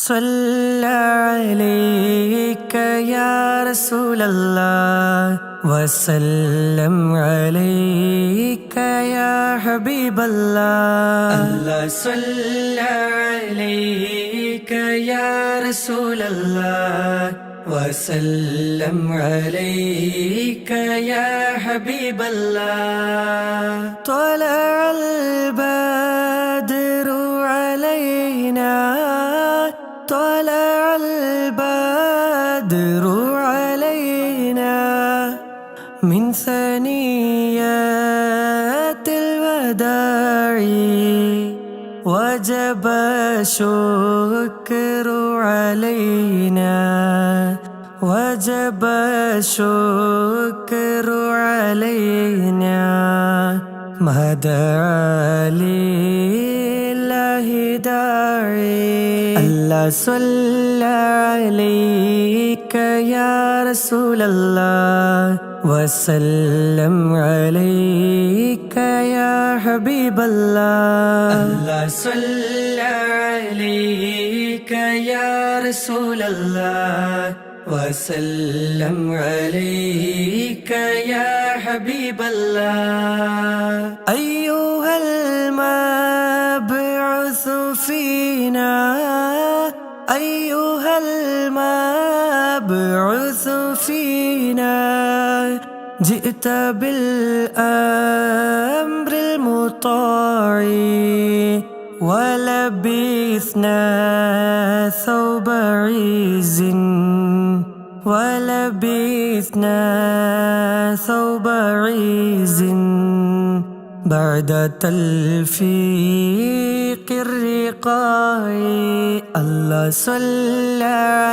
صلى عليك يا رسول الله وسلم عليك يا حبيب الله الله صلى عليك يا رسول الله وسلم عليك يا حبيب الله طلع البدر علينا طلع البدر علينا من ثنيات الوداع وجب الشكر علينا وجب الشكر علينا ما دعا لله داعي الله صلى عليك يا رسول الله وسلم عليك يا حبيب الله الله صلى عليك يا رسول الله وسلم عليك يا حبيب الله أيها المبعوث فينا أيها المبعوث فينا جئت بالأمر المطاع ولبثنا ثوب عز ولبثنا ثوب عز بعد تلفيق الرقاع الله صلى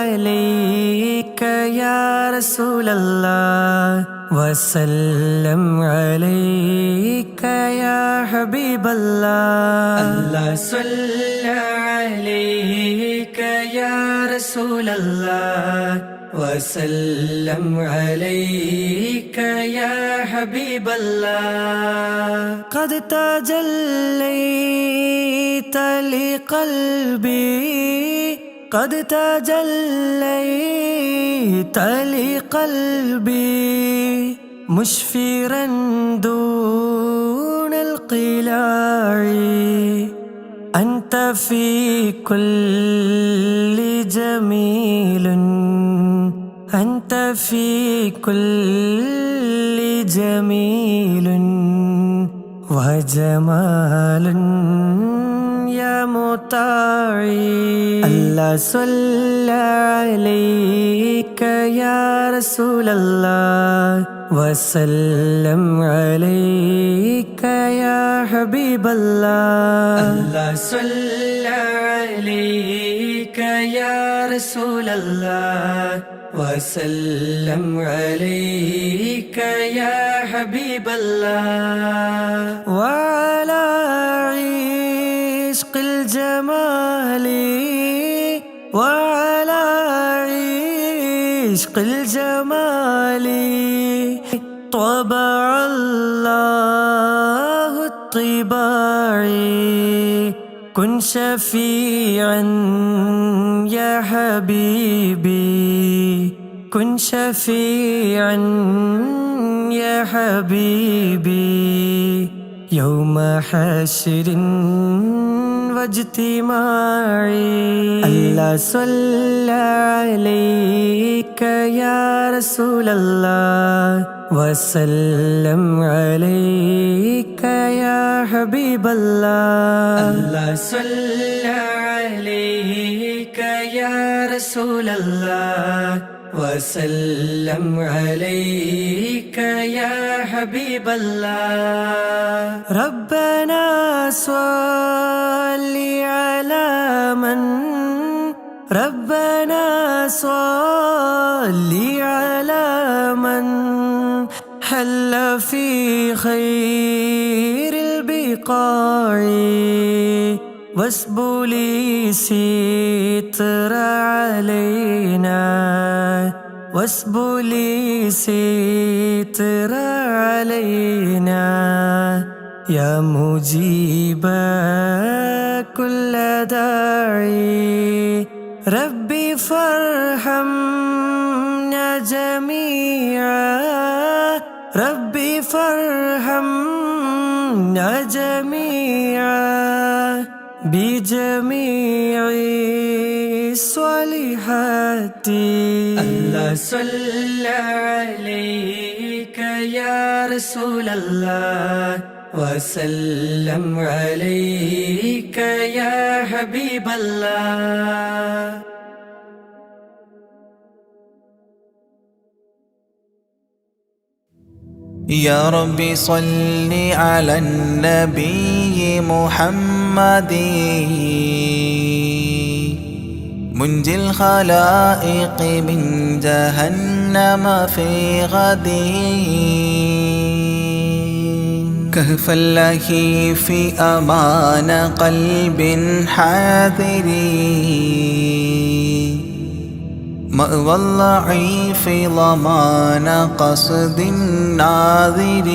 عليك يا رسول الله وسلم عليك يا حبيب الله الله صلى عليك يا رسول الله وسلم عليك يا حبيب الله قد تجليت لقلبي قد تجليت لقلبي مشفرا دون القلاع أنت في كل جميل أنت في كل جميل وجمال يا مطاعي الله صلى عليك يا رسول الله وسلم عليك يا حبيب الله الله صلى عليك يا رسول الله وسلم عليك يا حبيب الله وعلى عشق الجمال وعلى عشق الجمال طبع الله الطباع كن شفيعا يا حبيبي كن شفيعا يا حبيبي يوم حشر واجتماع الله صلى عليك يا رسول الله وسلم عليك يا حبيب الله الله صلى عليك يا رسول الله وسلم عليك يا حبيب الله ربنا صل على من ربنا صل على من حل في خير البقاع واسبلي ستر علينا واسبلي ستر علينا يا مجيب كل داعي ربي فارحمنا جميعا ربي فارحمنا عنا جميعا بجميع الصالحات. الله صلى عليك يا رسول الله وسلم عليك يا حبيب الله. يا ربي صل على النبي محمد منجي الخلائق من جهنم في غد. كهف اللهيف أمان قلب حاذر مأوى الضعيف ضمان قصد الناظر.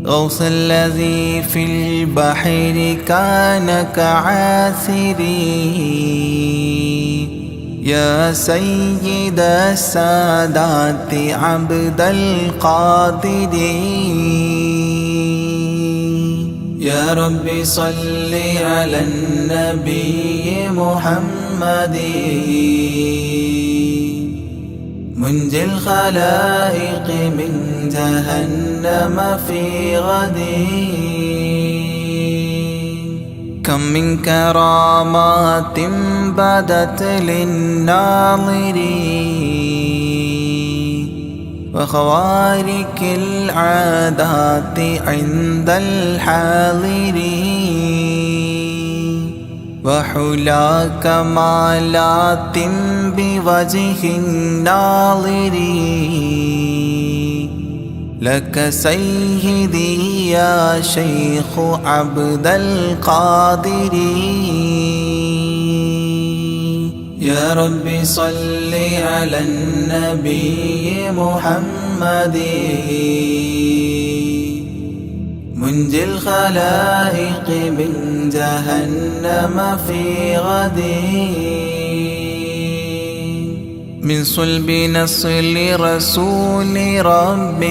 غوث الذي في البحر كان كعاثري يا سيد السادات عبد القادر. يا رب صل على النبي محمد منجي الخلائق من جهنم في غد. كم من كرامات بدت للناظرين وخوارق العادات عند الحاضرين وحلا كمالات بوجه الناظرين. لك سيدي يا شيخ عبد القادر. يا رب صل على النبي محمد منجي الخلائق من جهنم في غد. من صلب نصل رسول رب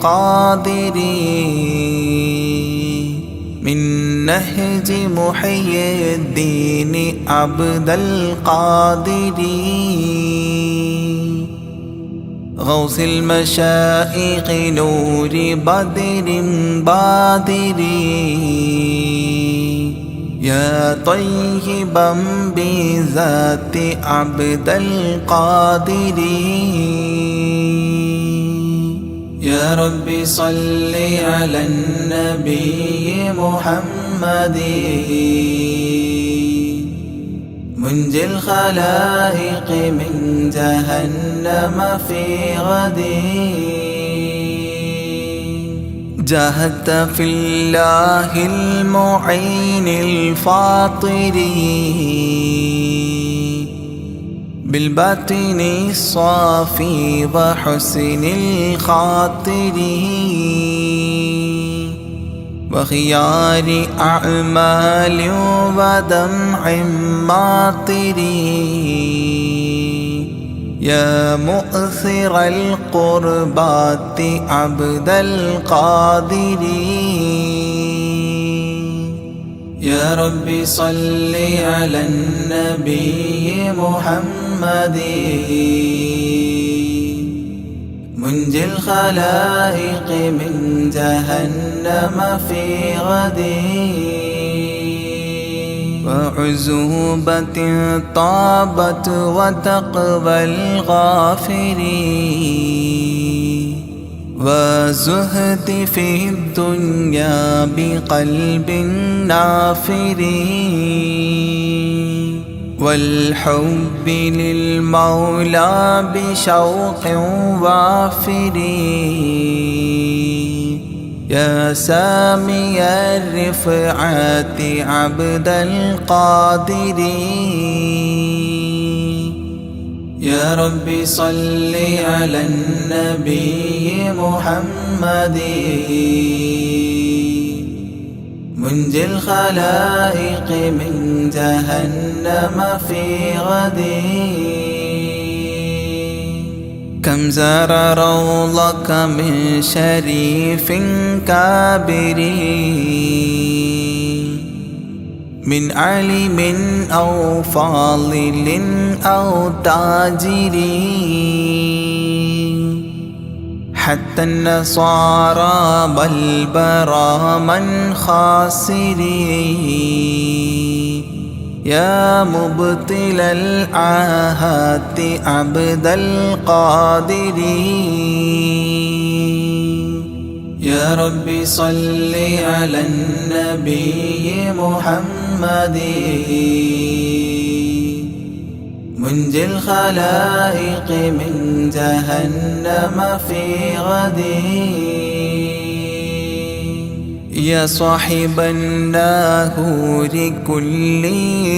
قادر من نهج محيي الدين عبد القادر. غوث المشائخ نور بدر بادر يا طيبا بذات عبد القادر. يا رب صل على النبي محمد منجي الخلائق من جهنم في غد. جاهدت في الله المعين الفاطر بالباطن الصافي وحسن الخاطر وخيار أعمال ودمع ماطر يا مؤثر القربات عبد القادر. يا رب صل على النبي محمد منجي الخلائق من جهنم في غد. وعزوبة طابت وتقوى الغافر وزهد في الدنيا بقلب نافر والحب للمولى بشوق وافر يا سامي الرفعات عبد القادر. يا رب صل على النبي محمد منجي الخلائق من جهنم في غد. كم زار روضك من شريف كابر من عالم أو فاضل أو تاجر حتى النصارى بل برا من خاسر يا مبطل العاهات عبد القادر يا رب صل على النبي محمد منجي الخلائق من جهنم في غد يا صاحب الناهور كل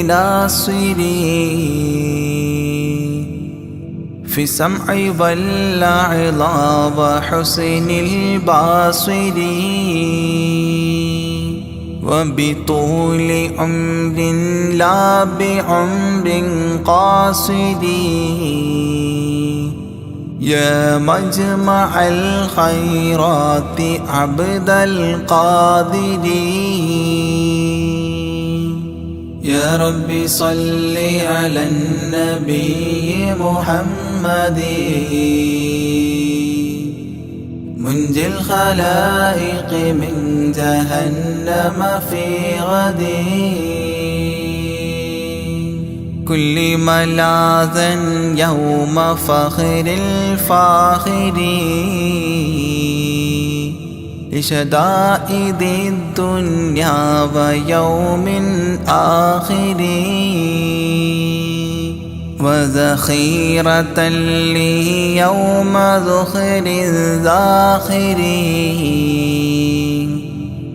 ناصري في سمع والعظى وحسن الباصر وبطول عمر لا بعمر قاصر يا مجمع الخيرات عبد القادر يا رب صل على النبي محمد منجي الخلائق من جهنم في غد كل ملاذا يوم فخر الفاخر لشدائد الدنيا ويوم آخر وذخيرة لي يوم ذخر الذاخر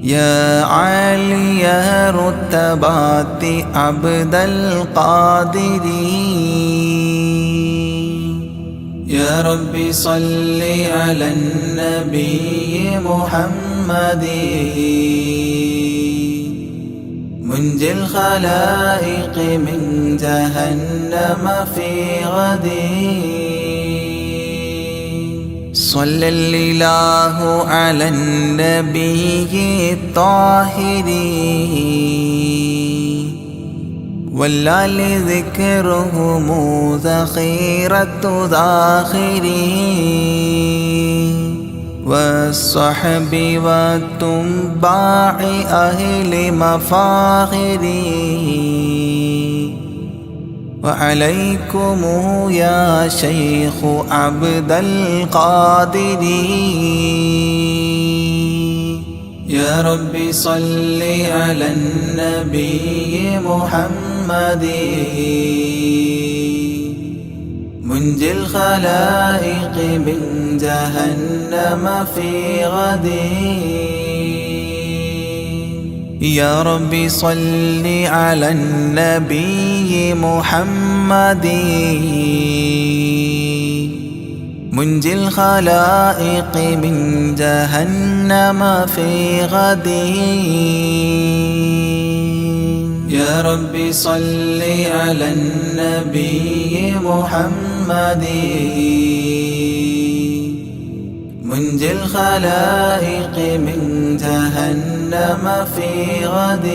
يا عالي رتبات عبد القادر يا رب صل على النبي محمد منجي الخلائق من جهنم في غد صلى الإله على النبي الطاهر والآل ذكرهم ذخيرة ذاخرين والصحب والتباع أهل مفاخري وعليكم يا شيخ عبد القادر يا رب صل على النبي محمد منجي الخلائق من جهنم في غد يا رب صل على النبي محمد منجي الخلائق من جهنم في غد يا رب صل على النبي محمد منجي الخلائق من جهنم في غد